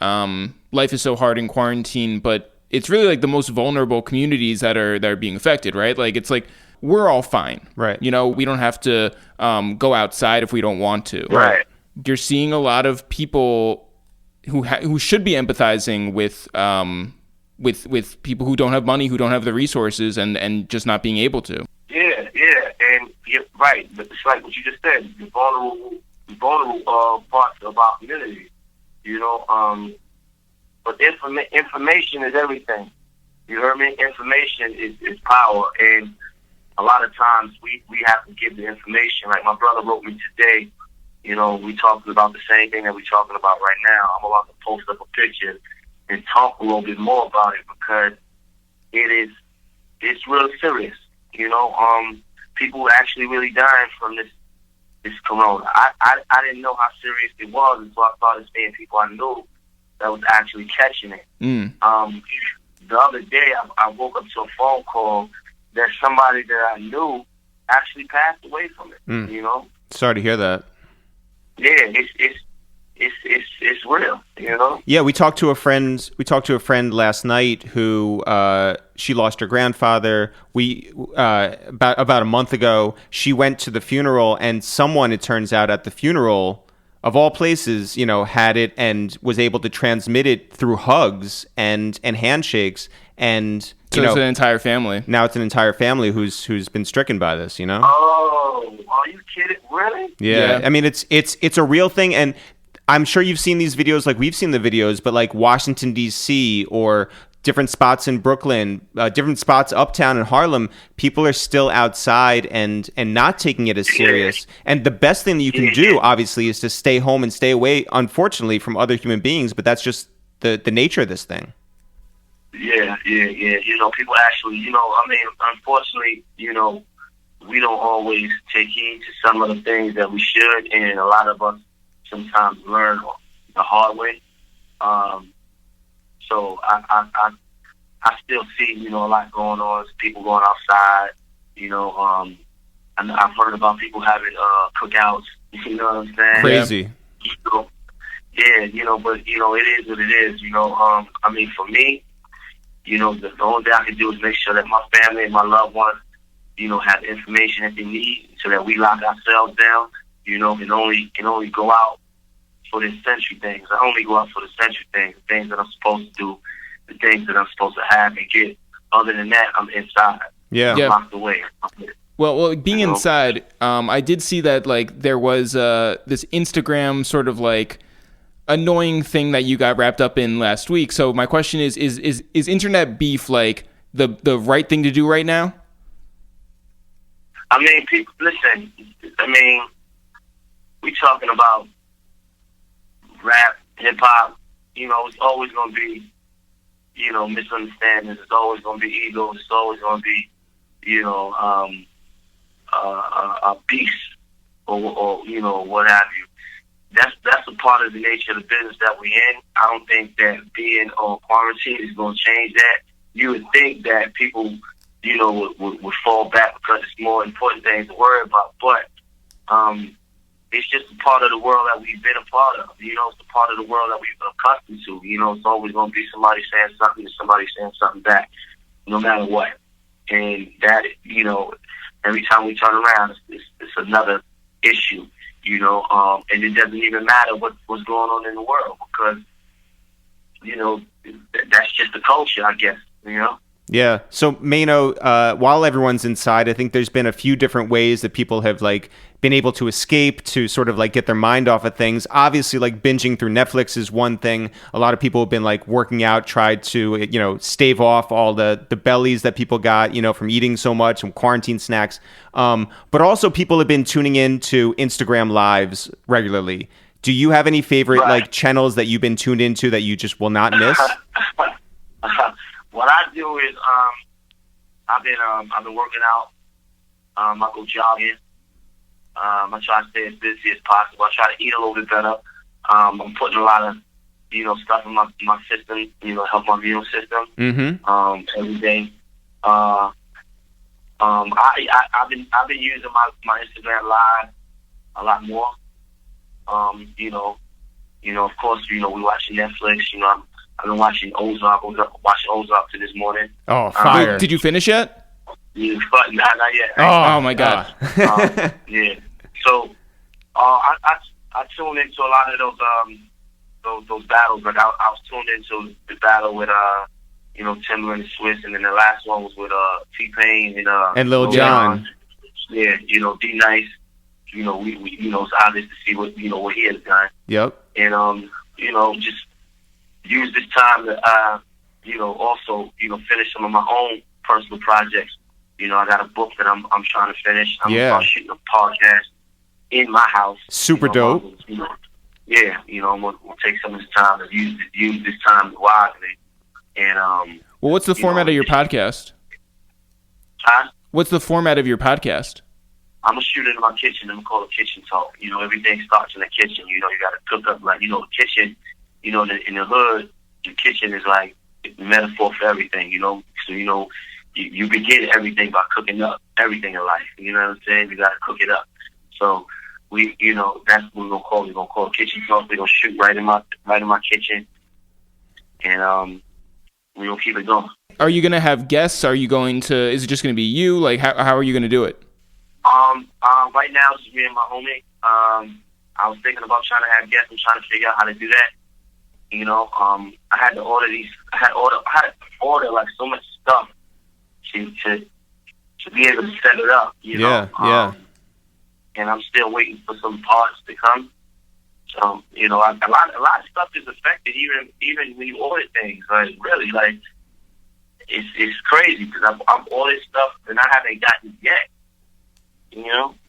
[SPEAKER 2] life is so hard in quarantine, but it's really like the most vulnerable communities that are being affected, right? Like, it's like we're all fine,
[SPEAKER 1] right?
[SPEAKER 2] We don't have to go outside if we don't want to,
[SPEAKER 4] right?
[SPEAKER 2] You're seeing a lot of people who should be empathizing with people who don't have money, who don't have the resources, and just not being able to.
[SPEAKER 4] Yeah, and you're right. But it's like what you just said, the vulnerable parts of our community. But information is everything. You heard me? Information is power, and a lot of times we have to give the information. Like my brother wrote me today. We talking about the same thing that we're talking about right now. I'm about to post up a picture and talk a little bit more about it, because it's real serious. People actually really dying from this corona. I didn't know how serious it was until I started seeing people I knew that was actually catching it. The other day, I woke up to a phone call that somebody that I knew actually passed away from it.
[SPEAKER 1] Sorry to hear that.
[SPEAKER 4] Yeah, it's real.
[SPEAKER 1] Yeah, we talked to a friend. Last night who she lost her grandfather. We about a month ago, she went to the funeral, and someone, it turns out, at the funeral, of all places, had it and was able to transmit it through hugs and handshakes, and
[SPEAKER 2] so it's an entire family.
[SPEAKER 1] Now it's an entire family who's been stricken by this.
[SPEAKER 4] Oh, are you kidding? Really?
[SPEAKER 1] Yeah. I mean, it's a real thing, and I'm sure you've seen these videos, like we've seen the videos, but like Washington, D.C., or different spots in Brooklyn, different spots uptown in Harlem, people are still outside and not taking it as serious. And the best thing that you can do, obviously, is to stay home and stay away, unfortunately, from other human beings, but that's just the nature of this thing.
[SPEAKER 4] Yeah. People actually, unfortunately, we don't always take heed to some of the things that we should, and a lot of us sometimes learn the hard way. So I still see, a lot going on. People going outside, and I've heard about people having cookouts. You know what I'm saying?
[SPEAKER 1] Crazy.
[SPEAKER 4] But it is what it is. For me, the only thing I can do is make sure that my family and my loved ones, have the information that they need, so that we lock ourselves down. And only go out for the essential things. I only go out for the essential things, the things that I'm supposed to do, the things that I'm supposed to have and get. Other than that, I'm inside.
[SPEAKER 1] Yeah.
[SPEAKER 4] I'm locked away.
[SPEAKER 2] Well, being inside, I did see that like there was this Instagram sort of like annoying thing that you got wrapped up in last week. So my question is internet beef like the right thing to do right now?
[SPEAKER 4] People, listen. We talking about rap, hip hop. It's always gonna be, misunderstandings. It's always gonna be egos. It's always gonna be, a beast or what have you. That's a part of the nature of the business that we're in. I don't think that being on quarantine is going to change that. You would think that people, would fall back because it's more important things to worry about. But it's just a part of the world that we've been a part of. It's a part of the world that we've been accustomed to. It's always going to be somebody saying something and somebody saying something back, no matter what. And that, every time we turn around, it's another issue. And it doesn't even matter what's going on in the world, because, that's just the culture, I guess,
[SPEAKER 1] Yeah. So Maino, while everyone's inside, I think there's been a few different ways that people have like been able to escape, to sort of like get their mind off of things. Obviously, like binging through Netflix is one thing. A lot of people have been like working out, tried to, stave off all the bellies that people got, from eating so much and quarantine snacks. But also people have been tuning in to Instagram lives regularly. Do you have any favorite like channels that you've been tuned into that you just will not miss?
[SPEAKER 4] What I do is I've been working out. I go jogging. I try to stay as busy as possible. I try to eat a little bit better. I'm putting a lot of stuff in my system. Help my immune system. Every day. I've been using my Instagram Live a lot more. Of course, we watching Netflix. I've been watching Ozark. I was watching Ozark to this morning.
[SPEAKER 2] Oh, fire! Did you finish yet?
[SPEAKER 4] Yeah, but not yet.
[SPEAKER 2] Oh my God!
[SPEAKER 4] Yeah. So, I tuned into a lot of those battles. Like I was tuned into the battle with Timberland and Swiss, and then the last one was with T-Pain
[SPEAKER 1] and Lil Jon.
[SPEAKER 4] Yeah, D Nice. We it's obvious to see what what he has done.
[SPEAKER 1] Yep.
[SPEAKER 4] And just use this time to also finish some of my own personal projects. I got a book that I'm trying to finish. I'm shooting a podcast in my house.
[SPEAKER 1] Super dope.
[SPEAKER 4] I'm gonna take some of this time to use this time wisely. And
[SPEAKER 2] well, what's the format of your podcast?
[SPEAKER 4] Huh?
[SPEAKER 2] What's the format of your podcast?
[SPEAKER 4] I'm gonna shoot it in my kitchen. I'm gonna call it kitchen talk. Everything starts in the kitchen. You gotta cook up the kitchen. In the hood, the kitchen is like a metaphor for everything. So you begin everything by cooking up everything in life. You know what I'm saying? You gotta cook it up. So that's what we're gonna call it. We're gonna call it kitchen talk. We're gonna shoot right in my kitchen, and we're gonna keep it going.
[SPEAKER 2] Are you gonna have guests? Are you going to? Is it just gonna be you? Like how are you gonna do it?
[SPEAKER 4] Right now it's just me and my homie. I was thinking about trying to have guests and trying to figure out how to do that. I had to order these. I had to order like so much stuff to be able to set it up.
[SPEAKER 1] Yeah.
[SPEAKER 4] And I'm still waiting for some parts to come. So a lot of stuff is affected. Even when you order things, like really, like it's crazy because I've ordered stuff and I haven't gotten it yet.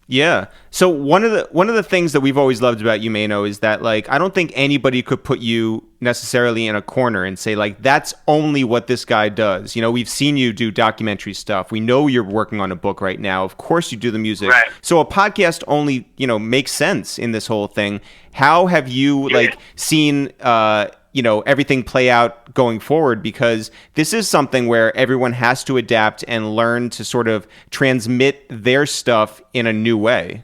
[SPEAKER 1] Yeah. So one of the things that we've always loved about you, Maino, is that like I don't think anybody could put you necessarily in a corner and say like that's only what this guy does. We've seen you do documentary stuff. We know you're working on a book right now. Of course you do the music. Right. So a podcast only, makes sense in this whole thing. How have you seen everything play out going forward? Because this is something where everyone has to adapt and learn to sort of transmit their stuff in a new way.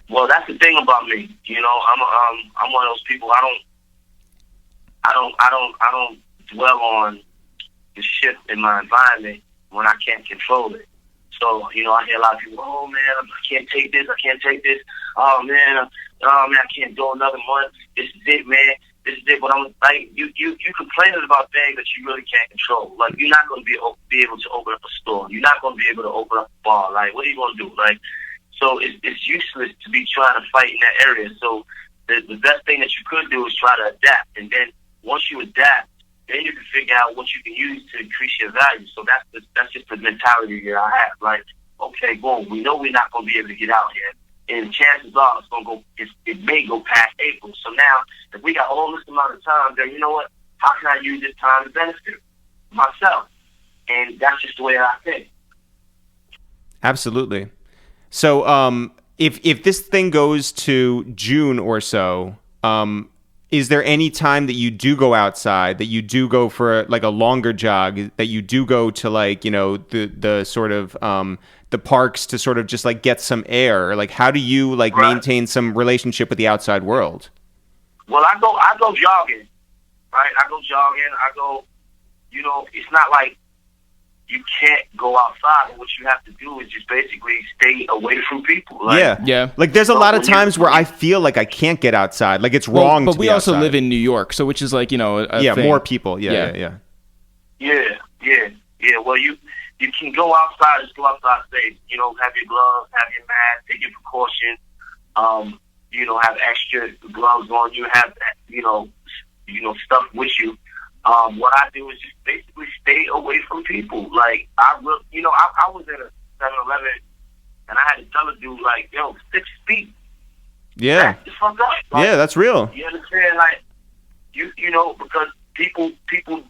[SPEAKER 4] Well, that's the thing about me. I'm one of those people. I don't dwell on the shift in my environment when I can't control it. So, I hear a lot of people, oh man, I can't take this. Oh man, I can't go another month. This is it, man. This is it. But I'm like, you complaining about things that you really can't control. Like, you're not going to be able to open up a store. You're not going to be able to open up a bar. Like, what are you going to do? Like, so it's useless to be trying to fight in that area. So the best thing that you could do is try to adapt. And then once you adapt, then you can figure out what you can use to increase your value. So that's just the mentality that I have. Like, okay, boom, we know we're not going to be able to get out here. And chances are it may go past April. So now, if we got all this amount of time, then you know what? How can I use this time to benefit myself? And that's just the way I think.
[SPEAKER 1] Absolutely. So if this thing goes to June or so, is there any time that you do go outside, that you do go for like a longer jog, that you do go to like, the sort of the parks to sort of just like get some air? Like, how do you like maintain some relationship with the outside world?
[SPEAKER 4] Well, I go jogging, right? I go, it's not like you can't go outside. What you have to do is just basically stay away from people. Like,
[SPEAKER 2] yeah.
[SPEAKER 1] Like, there's a lot of times where I feel like I can't get outside. Like, it's wrong.
[SPEAKER 2] But we also
[SPEAKER 1] outside.
[SPEAKER 2] Live in New York, so which is like, a thing.
[SPEAKER 1] More people. Yeah.
[SPEAKER 4] Yeah, well, you can go outside. Just go outside safe. You know, have your gloves, have your mask, take your precautions. You know, have extra gloves on you. Have stuff with you. What I do is just basically stay away from people. Like I was at a 7-Eleven and I had to tell a dude like, yo, 6 feet.
[SPEAKER 1] Yeah.
[SPEAKER 4] Just fuck up. Like,
[SPEAKER 1] yeah, that's real.
[SPEAKER 4] You understand? Like you know, because people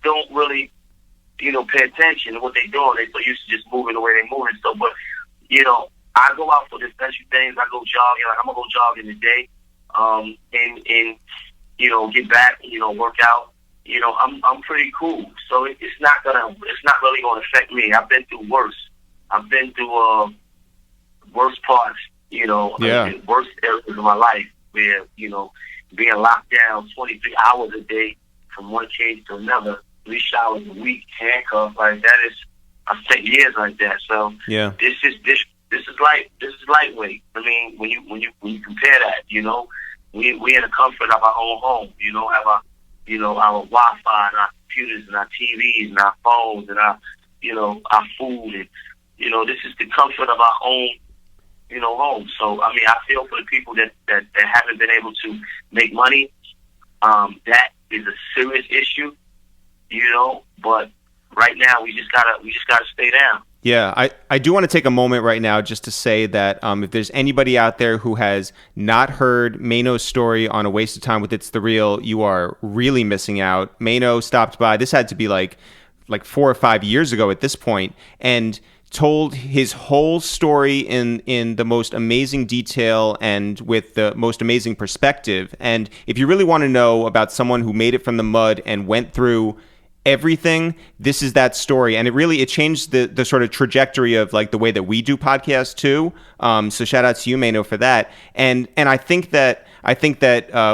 [SPEAKER 4] don't really, pay attention to what they're doing. They're so used to just moving the way they're moving. So, but, I go out for the special things. I go jogging. Like, I'm going to go jogging today and get back, work out. I'm pretty cool. So it's not really going to affect me. I've been through worse. I've been through worse parts, worst areas of my life where, being locked down 23 hours a day from one cage to another, 3 showers a week, handcuffed, like that is, I've spent years like that. So
[SPEAKER 1] yeah,
[SPEAKER 4] this is lightweight. I mean, when you compare that, we in the comfort of our own home, have our Wi-Fi and our computers and our TVs and our phones and our food and this is the comfort of our own home. So I mean, I feel for the people that haven't been able to make money. That is a serious issue, but right now we just gotta stay down.
[SPEAKER 1] Yeah, I do want to take a moment right now just to say that if there's anybody out there who has not heard Maino's story on A Waste of Time with It's the Real, you are really missing out. Maino stopped by. This had to be like 4 or 5 years ago at this point, and told his whole story in the most amazing detail and with the most amazing perspective. And if you really want to know about someone who made it from the mud and went through everything, this is that story. And it changed the sort of trajectory of like the way that we do podcasts too. So shout out to you, Maino, for that. And I think that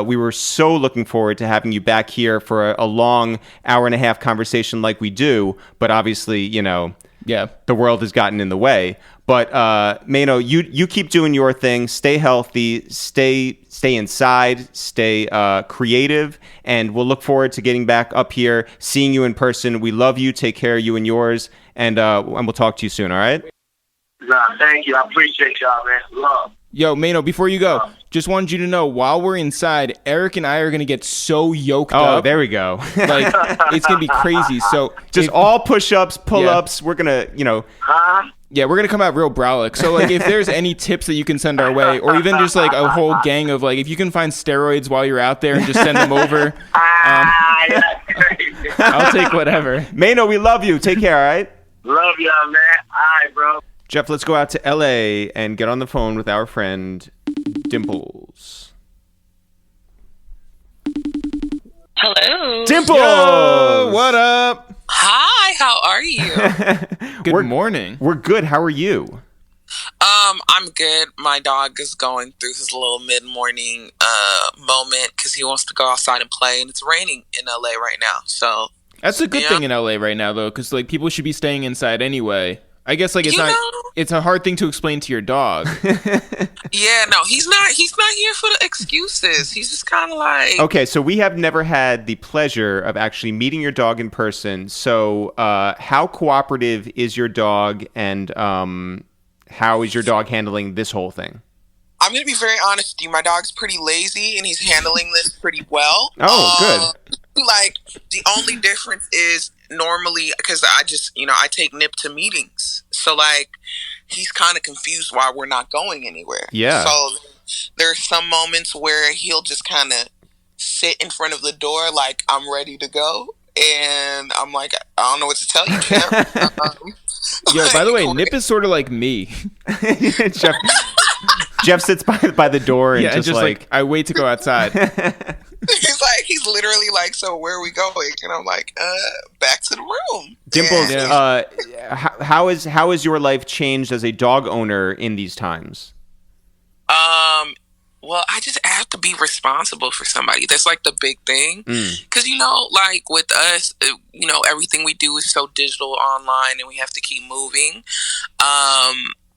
[SPEAKER 1] we were so looking forward to having you back here for a long hour-and-a-half conversation like we do. But obviously, the world has gotten in the way. But Maino, you keep doing your thing. Stay healthy. Stay inside. Stay creative. And we'll look forward to getting back up here, seeing you in person. We love you. Take care of you and yours. And we'll talk to you soon. All right?
[SPEAKER 4] Nah, thank you. I appreciate y'all, man. Love.
[SPEAKER 2] Yo, Maino, before you go, just wanted you to know, while we're inside, Eric and I are going to get so yoked up.
[SPEAKER 1] Oh, there we go.
[SPEAKER 2] Like, it's going to be crazy. So
[SPEAKER 1] just all push-ups, pull-ups. Yeah. We're going to,
[SPEAKER 2] Yeah, we're going to come out real brolic. So, like, if there's any tips that you can send our way, or even just, like, a whole gang of, like, if you can find steroids while you're out there and just send them over, I'll take whatever.
[SPEAKER 1] Maino, we love you. Take care, all right?
[SPEAKER 4] Love y'all, man. All right, bro.
[SPEAKER 1] Jeff, let's go out to L.A. and get on the phone with our friend Dimplez.
[SPEAKER 5] Hello.
[SPEAKER 1] Dimplez!
[SPEAKER 2] Yo, what up?
[SPEAKER 5] Hi, how are you?
[SPEAKER 2] Good morning.
[SPEAKER 1] We're good. How are you?
[SPEAKER 5] I'm good. My dog is going through his little mid-morning moment because he wants to go outside and play, and it's raining in LA right now. So
[SPEAKER 2] that's a good thing in LA right now, though, because like people should be staying inside anyway. I guess like it's a hard thing to explain to your dog.
[SPEAKER 5] Yeah, no, he's not here for the excuses. He's just kind of like,
[SPEAKER 1] okay, so we have never had the pleasure of actually meeting your dog in person. So how cooperative is your dog, and how is your dog handling this whole thing?
[SPEAKER 5] I'm going to be very honest with you. My dog's pretty lazy, and he's handling this pretty well.
[SPEAKER 1] Oh, good.
[SPEAKER 5] Like, the only difference is normally, because I just, I take Nip to meetings. So, like, he's kind of confused why we're not going anywhere.
[SPEAKER 1] Yeah. So
[SPEAKER 5] there's some moments where he'll just kind of sit in front of the door like, I'm ready to go. And I'm like, I don't know what to tell you, champ.
[SPEAKER 2] Yo, by the way, Nip is sort of like me.
[SPEAKER 1] Jeff sits by the door and just like
[SPEAKER 2] I wait to go outside.
[SPEAKER 5] He's literally like, so where are we going? And I'm like, back to the room.
[SPEAKER 1] Dimplez, how has your life changed as a dog owner in these times?
[SPEAKER 5] Well, I just have to be responsible for somebody. That's like the big thing. Because, like with us, everything we do is so digital online and we have to keep moving.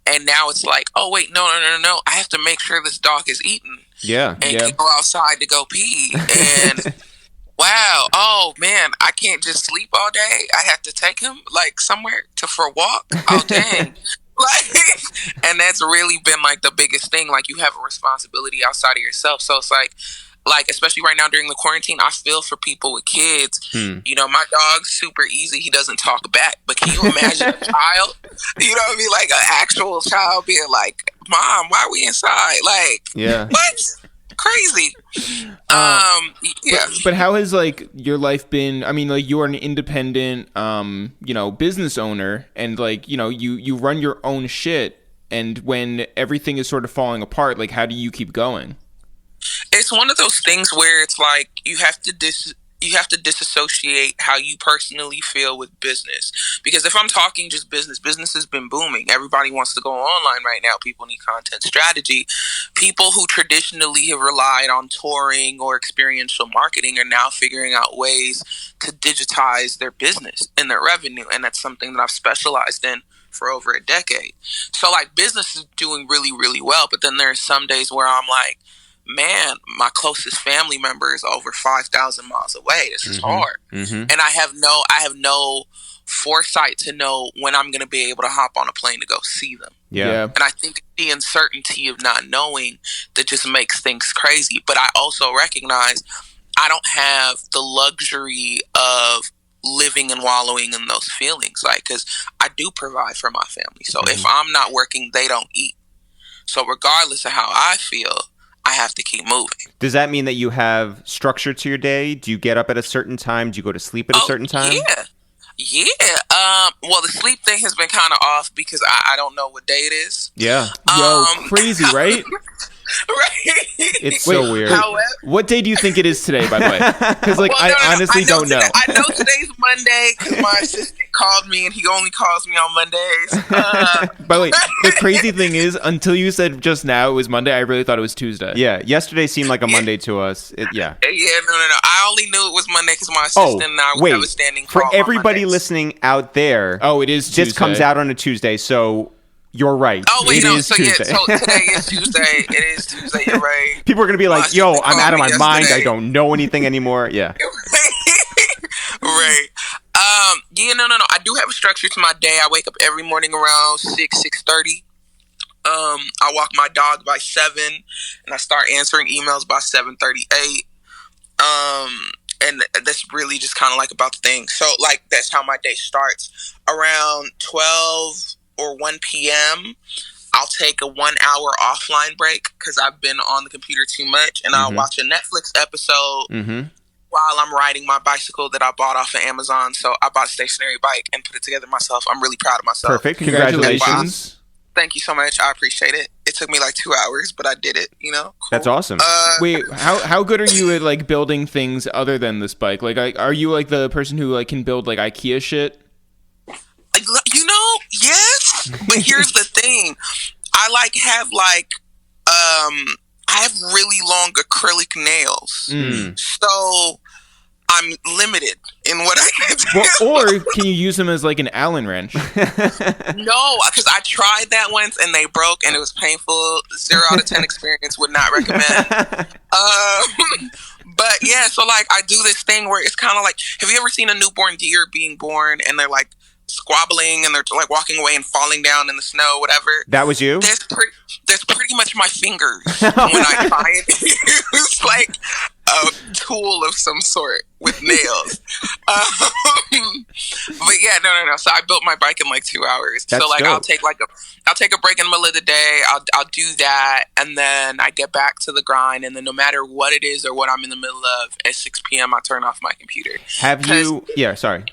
[SPEAKER 5] And now it's like, oh, wait, no. I have to make sure this dog is eaten.
[SPEAKER 1] Yeah.
[SPEAKER 5] And can go outside to go pee. And Wow. Oh man, I can't just sleep all day. I have to take him like somewhere for a walk. Oh dang. Like, and that's really been like the biggest thing. Like, you have a responsibility outside of yourself. So it's like especially right now during the quarantine, I feel for people with kids. You know, my dog's super easy. He doesn't talk back. But can you imagine a child? You know what I mean? Like an actual child being like, "Mom, why are we inside?" Like,
[SPEAKER 1] Yeah.
[SPEAKER 5] what? Crazy. Yeah.
[SPEAKER 2] But how has like your life been? I mean, like, you are an independent, business owner, and like, you run your own shit. And when everything is sort of falling apart, like, how do you keep going?
[SPEAKER 5] It's one of those things where it's like you have to disassociate how you personally feel with business. Because if I'm talking just business has been booming. Everybody wants to go online right now. People need content strategy. People who traditionally have relied on touring or experiential marketing are now figuring out ways to digitize their business and their revenue. And that's something that I've specialized in for over a decade. So like, business is doing really, really well. But then there are some days where I'm like, man, my closest family member is over 5,000 miles away. This is hard. And I have no foresight to know when I'm going to be able to hop on a plane to go see them.
[SPEAKER 2] Yeah.
[SPEAKER 5] And I think the uncertainty of not knowing that just makes things crazy. But I also recognize I don't have the luxury of living and wallowing in those feelings. Like, because I do provide for my family. So if I'm not working, they don't eat. So regardless of how I feel, I have to keep moving.
[SPEAKER 1] Does that mean that you have structure to your day? Do you get up at a certain time? Do you go to sleep at a certain time?
[SPEAKER 5] Yeah. Well, the sleep thing has been kind of off because I don't know what day it is.
[SPEAKER 1] Yeah.
[SPEAKER 2] Yo, crazy, right?
[SPEAKER 5] Right.
[SPEAKER 1] It's so weird.
[SPEAKER 5] However,
[SPEAKER 2] What day do you think it is today, by the way? Because like,
[SPEAKER 5] well, no,
[SPEAKER 2] I honestly don't know.
[SPEAKER 5] I know today's Monday because my assistant called me and he only calls me on Mondays.
[SPEAKER 2] By the way, the crazy thing is, until you said just now it was Monday, I really thought it was Tuesday.
[SPEAKER 1] Yeah. Yesterday seemed like a Monday to us.
[SPEAKER 5] Yeah, no. I only knew it was Monday because my assistant and I would have a standing call.
[SPEAKER 1] For everybody listening out there,
[SPEAKER 2] it is Tuesday.
[SPEAKER 1] This comes out on a Tuesday, so you're right.
[SPEAKER 5] Oh wait,
[SPEAKER 1] it
[SPEAKER 5] no.
[SPEAKER 1] is
[SPEAKER 5] So
[SPEAKER 1] Tuesday.
[SPEAKER 5] yeah, so today is Tuesday. It is Tuesday. You're right.
[SPEAKER 1] People are gonna be like, "Yo, I'm out of my mind. I
[SPEAKER 5] yesterday.
[SPEAKER 1] don't know anything anymore." Yeah.
[SPEAKER 5] Right. No. I do have a structure to my day. I wake up every morning around 6:30. I walk my dog by 7, and I start answering emails by 7:38. And that's really just kind of like about the thing. So like, that's how my day starts. Around 12 or 1 p.m., I'll take a 1 hour offline break because I've been on the computer too much, and I'll watch a Netflix episode while I'm riding my bicycle that I bought off of Amazon. So I bought a stationary bike and put it together myself. I'm really proud of myself.
[SPEAKER 1] Perfect. Congratulations.
[SPEAKER 5] Thank you so much. I appreciate it. It took me like 2 hours, but I did it, Cool.
[SPEAKER 1] That's awesome.
[SPEAKER 2] Wait, how good are you at like building things other than this bike? Like, are you like the person who like can build like IKEA shit?
[SPEAKER 5] Yes. But here's the thing. I have really long acrylic nails. So I'm limited in what I can do.
[SPEAKER 2] Or can you use them as like an Allen wrench?
[SPEAKER 5] No, because I tried that once and they broke and it was painful. 0 out of 10 experience, would not recommend. But yeah, so like, I do this thing where it's kind of like, have you ever seen a newborn deer being born and they're like squabbling and they're like walking away and falling down in the snow, whatever?
[SPEAKER 1] That was you?
[SPEAKER 5] That's pretty much my fingers when I try and use like a tool of some sort with nails. But yeah, no. So I built my bike in like 2 hours.
[SPEAKER 1] That's
[SPEAKER 5] so like,
[SPEAKER 1] dope.
[SPEAKER 5] I'll take a break in the middle of the day. I'll do that, and then I get back to the grind. And then no matter what it is or what I'm in the middle of, at 6 p.m. I turn off my computer.
[SPEAKER 1] Have you? Yeah. Sorry.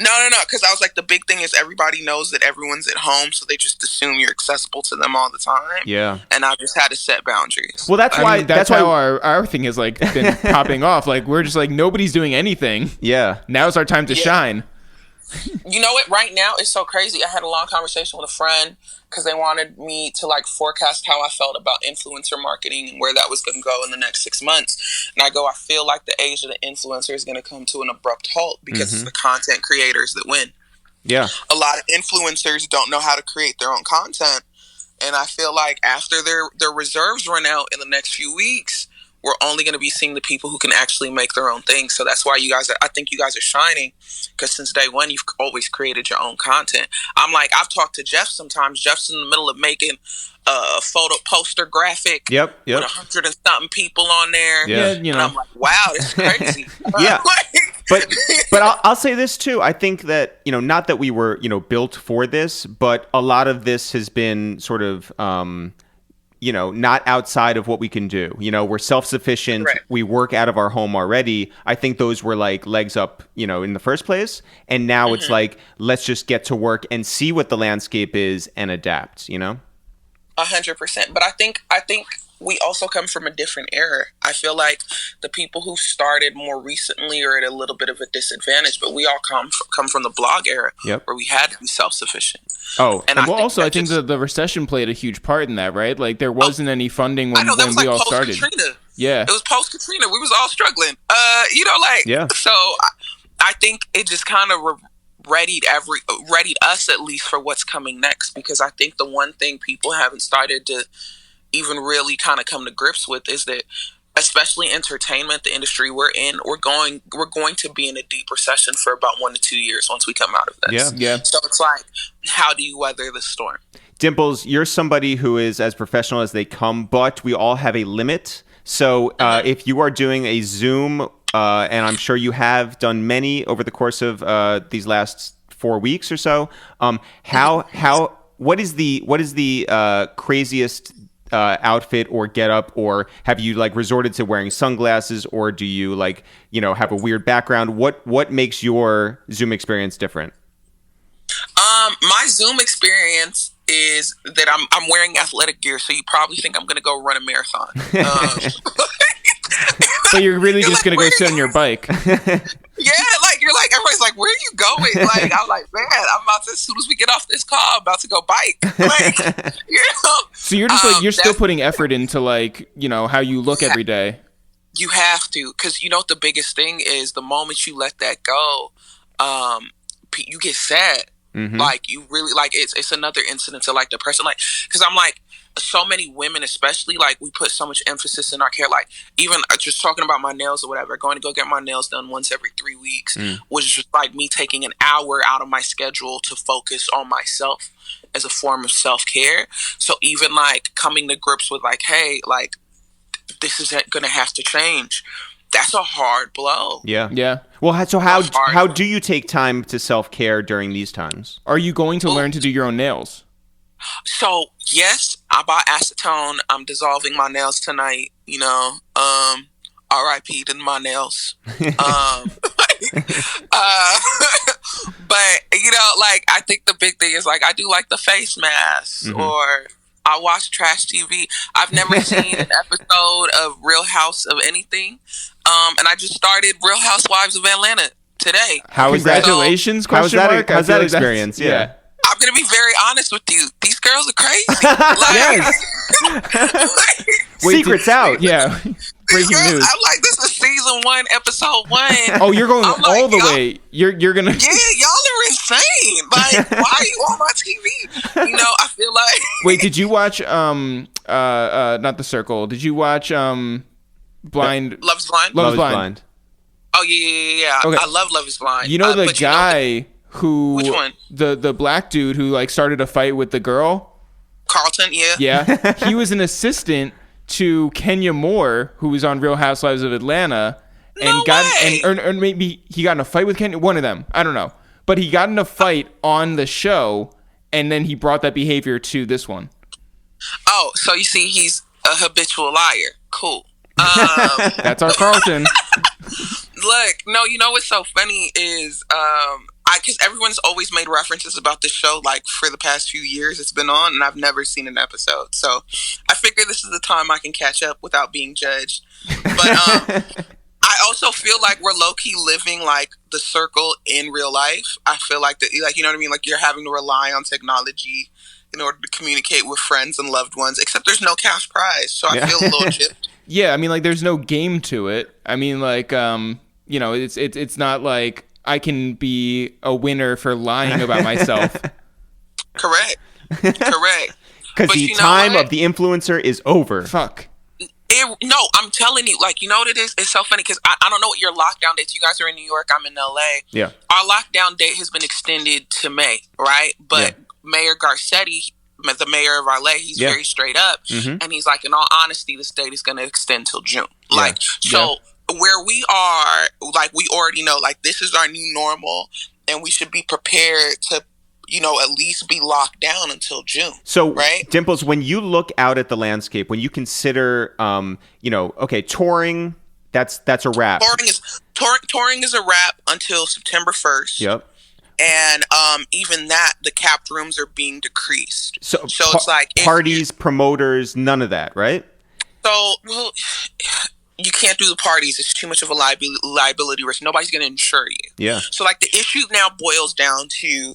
[SPEAKER 5] No. Because I was like, the big thing is everybody knows that everyone's at home, so they just assume you're accessible to them all the time.
[SPEAKER 1] Yeah.
[SPEAKER 5] And I just had to set boundaries.
[SPEAKER 1] Well, that's why.
[SPEAKER 2] That's how our thing has like been popping off. Like, we're just like, nobody's doing anything.
[SPEAKER 1] Yeah.
[SPEAKER 2] Now's our time to shine.
[SPEAKER 5] You know what? Right now, it's so crazy. I had a long conversation with a friend because they wanted me to like forecast how I felt about influencer marketing and where that was going to go in the next 6 months. And I go, I feel like the age of the influencer is going to come to an abrupt halt because it's the content creators that win.
[SPEAKER 1] Yeah.
[SPEAKER 5] A lot of influencers don't know how to create their own content. And I feel like after their reserves run out in the next few weeks, we're only going to be seeing the people who can actually make their own thing. So that's why I think you guys are shining, because since day one, you've always created your own content. I've talked to Jeff sometimes. Jeff's in the middle of making a photo poster graphic with 100 and something people on there.
[SPEAKER 2] Yeah,
[SPEAKER 5] and I'm like, wow, this is crazy.
[SPEAKER 1] Yeah. But I'll say this too. I think that, not that we were, built for this, but a lot of this has been sort of, not outside of what we can do. We're self-sufficient. Right. We work out of our home already. I think those were like legs up, in the first place. And now it's like, let's just get to work and see what the landscape is and adapt,
[SPEAKER 5] 100%. But I think we also come from a different era. I feel like the people who started more recently are at a little bit of a disadvantage, but we all come from the blog era where we had to be self-sufficient.
[SPEAKER 2] Oh, and I think the recession played a huge part in that, right? Like there wasn't any funding when we all started.
[SPEAKER 5] Katrina.
[SPEAKER 2] Yeah.
[SPEAKER 5] It was post-Katrina. We was all struggling. So I think it just kind of readied us at least for what's coming next, because I think the one thing people haven't started to even really kind of come to grips with is that, especially entertainment, the industry we're in, we're going to be in a deep recession for about 1 to 2 years once we come out of this.
[SPEAKER 2] Yeah.
[SPEAKER 5] So it's like, how do you weather the storm?
[SPEAKER 1] Dimplez, you're somebody who is as professional as they come, but we all have a limit. So if you are doing a Zoom, and I'm sure you have done many over the course of these last 4 weeks or so, what is the craziest outfit or get up, or have you resorted to wearing sunglasses, or do you have a weird background? What makes your Zoom experience different?
[SPEAKER 5] My Zoom experience is that I'm wearing athletic gear, so you probably think I'm going to go run a marathon.
[SPEAKER 2] But you're really just going to go sit on your bike.
[SPEAKER 5] Yeah, everybody's like, where are you going? I'm like, man, I'm about to, as soon as we get off this call, I'm about to go bike.
[SPEAKER 2] So you're just you're still putting effort into how you look every day.
[SPEAKER 5] You have to, because what the biggest thing is, the moment you let that go, you get sad. Mm-hmm. You really it's another incident to depression. Because I'm so many women, especially, we put so much emphasis in our care. Even just talking about my nails or whatever, going to go get my nails done once every 3 weeks was just me taking an hour out of my schedule to focus on myself as a form of self-care. So even coming to grips with hey, this is going to have to change. That's a hard blow.
[SPEAKER 2] Yeah.
[SPEAKER 1] Well, so how do you take time to self-care during these times?
[SPEAKER 2] Are you going to learn to do your own nails?
[SPEAKER 5] So, yes, I bought acetone. I'm dissolving my nails tonight, R.I.P. to my nails. But, I think the big thing is, I do the face masks, or I watch trash TV. I've never seen an episode of Real House of anything. And I just started Real Housewives of Atlanta today.
[SPEAKER 2] Congratulations?
[SPEAKER 1] How's that experience? Yeah.
[SPEAKER 5] I'm going to be very honest with you. These girls are crazy.
[SPEAKER 1] Secrets out.
[SPEAKER 2] Yeah. Breaking news.
[SPEAKER 5] I'm this is season 1, episode 1.
[SPEAKER 2] Oh, you're going all the way. You're going to...
[SPEAKER 5] Yeah, y'all are insane. Why are you on my TV? I feel like...
[SPEAKER 2] Wait, did you watch, not The Circle. Did you watch, Blind...
[SPEAKER 5] Love is Blind?
[SPEAKER 2] Love is Blind.
[SPEAKER 5] Oh, yeah. Okay. I love Love is Blind.
[SPEAKER 2] The guy... who
[SPEAKER 5] which one?
[SPEAKER 2] The black dude who started a fight with the girl,
[SPEAKER 5] Carlton.
[SPEAKER 2] Yeah. He was an assistant to Kenya Moore, who was on Real Housewives of Atlanta, or maybe he got in a fight with Kenya, one of them, I don't know, but he got in a fight on the show, and then he brought that behavior to this one.
[SPEAKER 5] Oh, so you see, he's a habitual liar. Cool.
[SPEAKER 2] That's our Carlton.
[SPEAKER 5] Look, no, what's so funny is because everyone's always made references about this show for the past few years it's been on, and I've never seen an episode. So I figure this is the time I can catch up without being judged. But I also feel we're low-key living The Circle in real life. I feel that, you know what I mean? You're having to rely on technology in order to communicate with friends and loved ones, except there's no cash prize. So I feel a little gypped.
[SPEAKER 2] Yeah, I mean, there's no game to it. I mean, it's not I can be a winner for lying about myself.
[SPEAKER 5] Correct.
[SPEAKER 1] Because the time of the influencer is over.
[SPEAKER 2] Fuck.
[SPEAKER 5] No, I'm telling you, like, you know what it is? It's so funny because I don't know what your lockdown dates. You guys are in New York. I'm in LA.
[SPEAKER 1] Yeah.
[SPEAKER 5] Our lockdown date has been extended to May, right? But Mayor Garcetti, the mayor of LA, he's very straight up. And he's like, in all honesty, this date is going to extend till June. Like, so where we are, like, we already know, like, this is our new normal and we should be prepared to, you know, at least be locked down until June.
[SPEAKER 1] So,
[SPEAKER 5] right?
[SPEAKER 1] Dimplez, when you look out at the landscape, when you consider, you know, okay, touring, that's a wrap.
[SPEAKER 5] Touring is a wrap until September 1st.
[SPEAKER 1] Yep.
[SPEAKER 5] And even that, the capped rooms are being decreased. So it's like
[SPEAKER 1] parties, promoters, none of that, right?
[SPEAKER 5] So, well, you can't do the parties. It's too much of a liability risk. Nobody's going to insure you.
[SPEAKER 1] Yeah.
[SPEAKER 5] So, like, the issue now boils down to,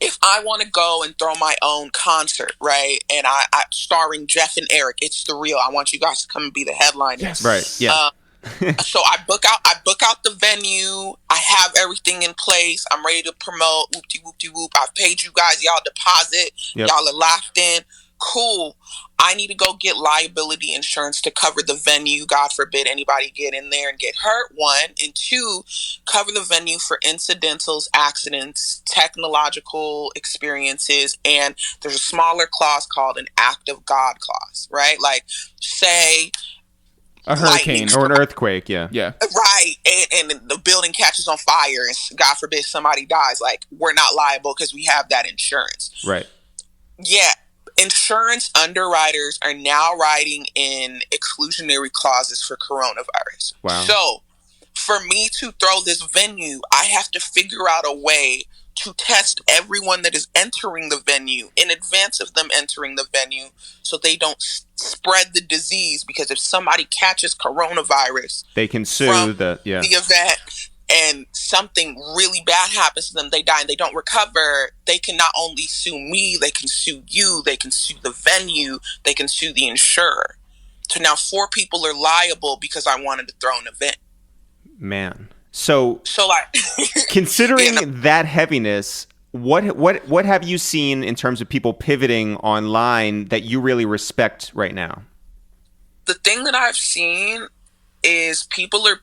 [SPEAKER 5] if I want to go and throw my own concert, right, and I starring Jeff and Eric, It's the Real. I want you guys to come and be the headliners.
[SPEAKER 1] Yes. Right. Yeah.
[SPEAKER 5] So I book out the venue. I have everything in place. I'm ready to promote. Whoop-de-whoop-de-whoop. I've paid you guys. Y'all deposit. Y'all are locked in. Cool. I need to go get liability insurance to cover the venue. God forbid anybody get in there and get hurt, one. And two, cover the venue for incidentals, accidents, technological experiences. And there's a smaller clause called an act of God clause, right? Like, say
[SPEAKER 2] a hurricane
[SPEAKER 1] or an earthquake, yeah.
[SPEAKER 5] Right, and the building catches on fire, and God forbid somebody dies. Like, we're not liable because we have that insurance.
[SPEAKER 1] Right.
[SPEAKER 5] Yeah, insurance underwriters are now writing in exclusionary clauses for coronavirus.
[SPEAKER 1] Wow.
[SPEAKER 5] So, for me to throw this venue, I have to figure out a way to test everyone that is entering the venue in advance of them entering the venue so they don't spread the disease, because if somebody catches coronavirus,
[SPEAKER 1] they can sue the
[SPEAKER 5] event and something really bad happens to them, they die and they don't recover, they can not only sue me, they can sue you, they can sue the venue, they can sue the insurer. So now 4 people are liable because I wanted to throw an event.
[SPEAKER 1] Man. So
[SPEAKER 5] like
[SPEAKER 1] considering that heaviness, what have you seen in terms of people pivoting online that you really respect right now?
[SPEAKER 5] The thing that I've seen is people are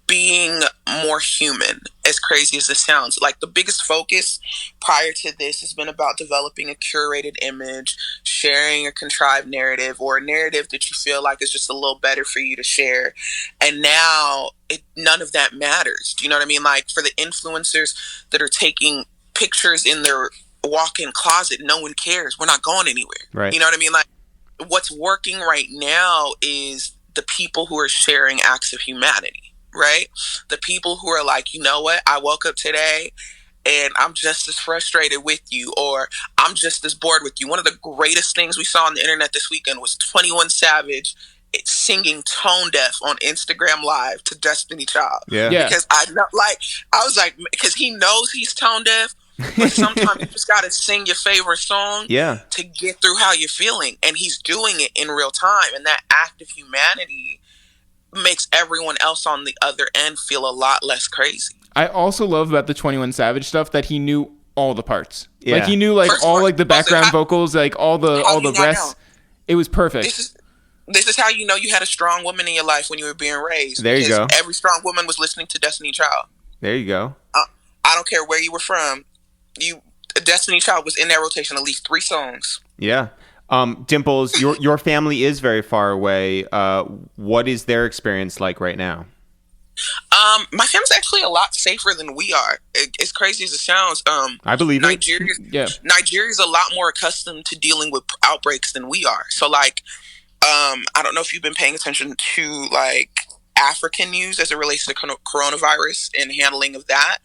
[SPEAKER 5] being more human, as crazy as this sounds. Like, the biggest focus prior to this has been about developing a curated image, sharing a contrived narrative, or a narrative that you feel like is just a little better for you to share. And now none of that matters. Do you know what I mean? Like, for the influencers that are taking pictures in their walk-in closet, no one cares. We're not going anywhere.
[SPEAKER 1] Right.
[SPEAKER 5] You know what I mean? Like, what's working right now is the people who are sharing acts of humanity. Right? The people who are like, you know what? I woke up today and I'm just as frustrated with you, or I'm just as bored with you. One of the greatest things we saw on the internet this weekend was 21 Savage singing Tone Deaf on Instagram Live to Destiny Child.
[SPEAKER 1] Yeah.
[SPEAKER 5] Because I was like, because he knows he's tone deaf, but sometimes you just got to sing your favorite song to get through how you're feeling. And he's doing it in real time. And that act of humanity makes everyone else on the other end feel a lot less crazy.
[SPEAKER 2] I also love about the 21 Savage stuff that he knew all the parts.
[SPEAKER 1] Yeah.
[SPEAKER 2] Like, he knew all the background vocals, like all the breaths. It was perfect.
[SPEAKER 5] This is how you know you had a strong woman in your life when you were being raised.
[SPEAKER 1] There you go.
[SPEAKER 5] Every strong woman was listening to Destiny Child.
[SPEAKER 1] There you go.
[SPEAKER 5] I don't care where you were from. Destiny Child was in that rotation at least 3 songs.
[SPEAKER 1] Yeah. Dimplez, your family is very far away. What is their experience like right now?
[SPEAKER 5] My family's actually a lot safer than we are. As crazy as it sounds,
[SPEAKER 1] I believe
[SPEAKER 5] Nigeria's a lot more accustomed to dealing with outbreaks than we are. So, like, I don't know if you've been paying attention to, like, African news as it relates to coronavirus and handling of that.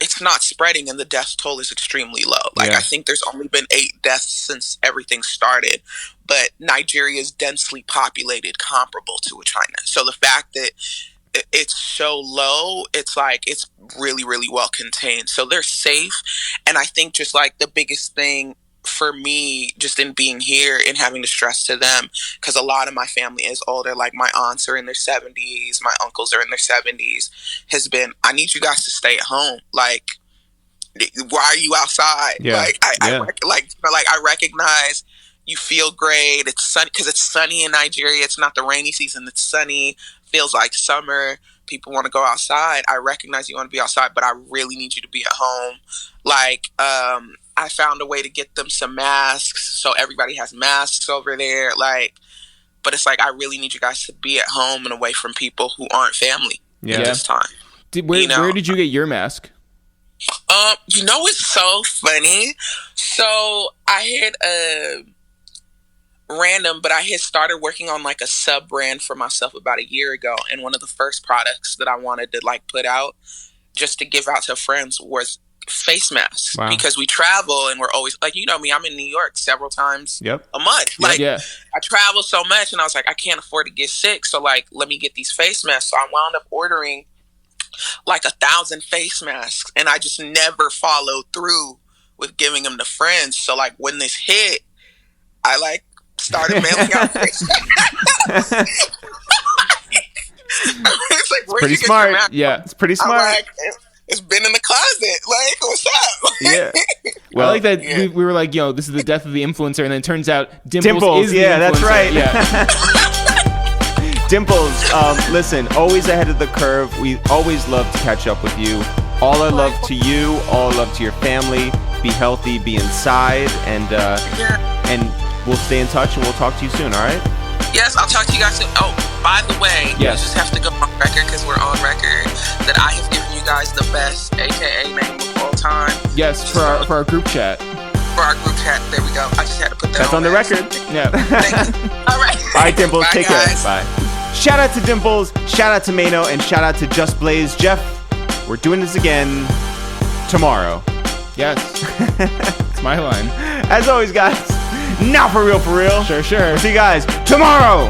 [SPEAKER 5] It's not spreading and the death toll is extremely low. Like, I think there's only been 8 deaths since everything started, but Nigeria is densely populated, comparable to China. So the fact that it's so low, it's like, it's really, really well contained. So they're safe. And I think just like the biggest thing for me, just in being here and having to stress to them, because a lot of my family is older, like my aunts are in their 70s, my uncles are in their 70s, has been, I need you guys to stay at home. Like, why are you outside?
[SPEAKER 1] Yeah.
[SPEAKER 5] I recognize, You feel great. It's sunny because it's sunny in Nigeria. It's not the rainy season. It's sunny. Feels like summer. People want to go outside. I recognize you want to be outside, but I really need you to be at home. Like, I found a way to get them some masks, so everybody has masks over there. Like, but it's like I really need you guys to be at home and away from people who aren't family at this time.
[SPEAKER 2] Where did you get your mask?
[SPEAKER 5] It's so funny. So I had random, but I had started working on like a sub brand for myself about a year ago, and one of the first products that I wanted to like put out just to give out to friends was face masks. Wow. Because we travel and we're always like, you know me, I'm in New York several times a month. Like I travel so much, and I was like, I can't afford to get sick, so like let me get these face masks. So I wound up ordering like 1,000 face masks, and I just never followed through with giving them to friends. So like when this hit, I like started mailing out face masks. It's like,
[SPEAKER 1] pretty smart. Yeah, it's pretty smart.
[SPEAKER 5] Like, it's been in the closet. Like, what's up?
[SPEAKER 2] Yeah. Well, I like that we were like, this is the death of the influencer, and then it turns out Dimplez is the influencer.
[SPEAKER 1] That's right.
[SPEAKER 2] Yeah.
[SPEAKER 1] Dimplez, listen, always ahead of the curve. We always love to catch up with you. All our love to you. All our love to your family. Be healthy. Be inside, and we'll stay in touch, and we'll talk to you soon. All right?
[SPEAKER 5] Yes, I'll talk to you guys soon. Oh, by the way, you just have to go on record, because we're on record, that I have given you guys the best AKA name of all time.
[SPEAKER 2] Yes, for our group chat.
[SPEAKER 5] For our group chat. There we go. I just had to put that
[SPEAKER 1] That's on the record. Yeah.
[SPEAKER 5] Thank you. All right.
[SPEAKER 1] All right, Dimplez. Take
[SPEAKER 5] guys.
[SPEAKER 1] care. Bye. Shout out to Dimplez. Shout out to Maino. And shout out to Just Blaze. Jeff, we're doing this again tomorrow.
[SPEAKER 2] Yes. It's my line.
[SPEAKER 1] As always, guys, not for real, for real.
[SPEAKER 2] Sure.
[SPEAKER 1] We'll see you guys tomorrow.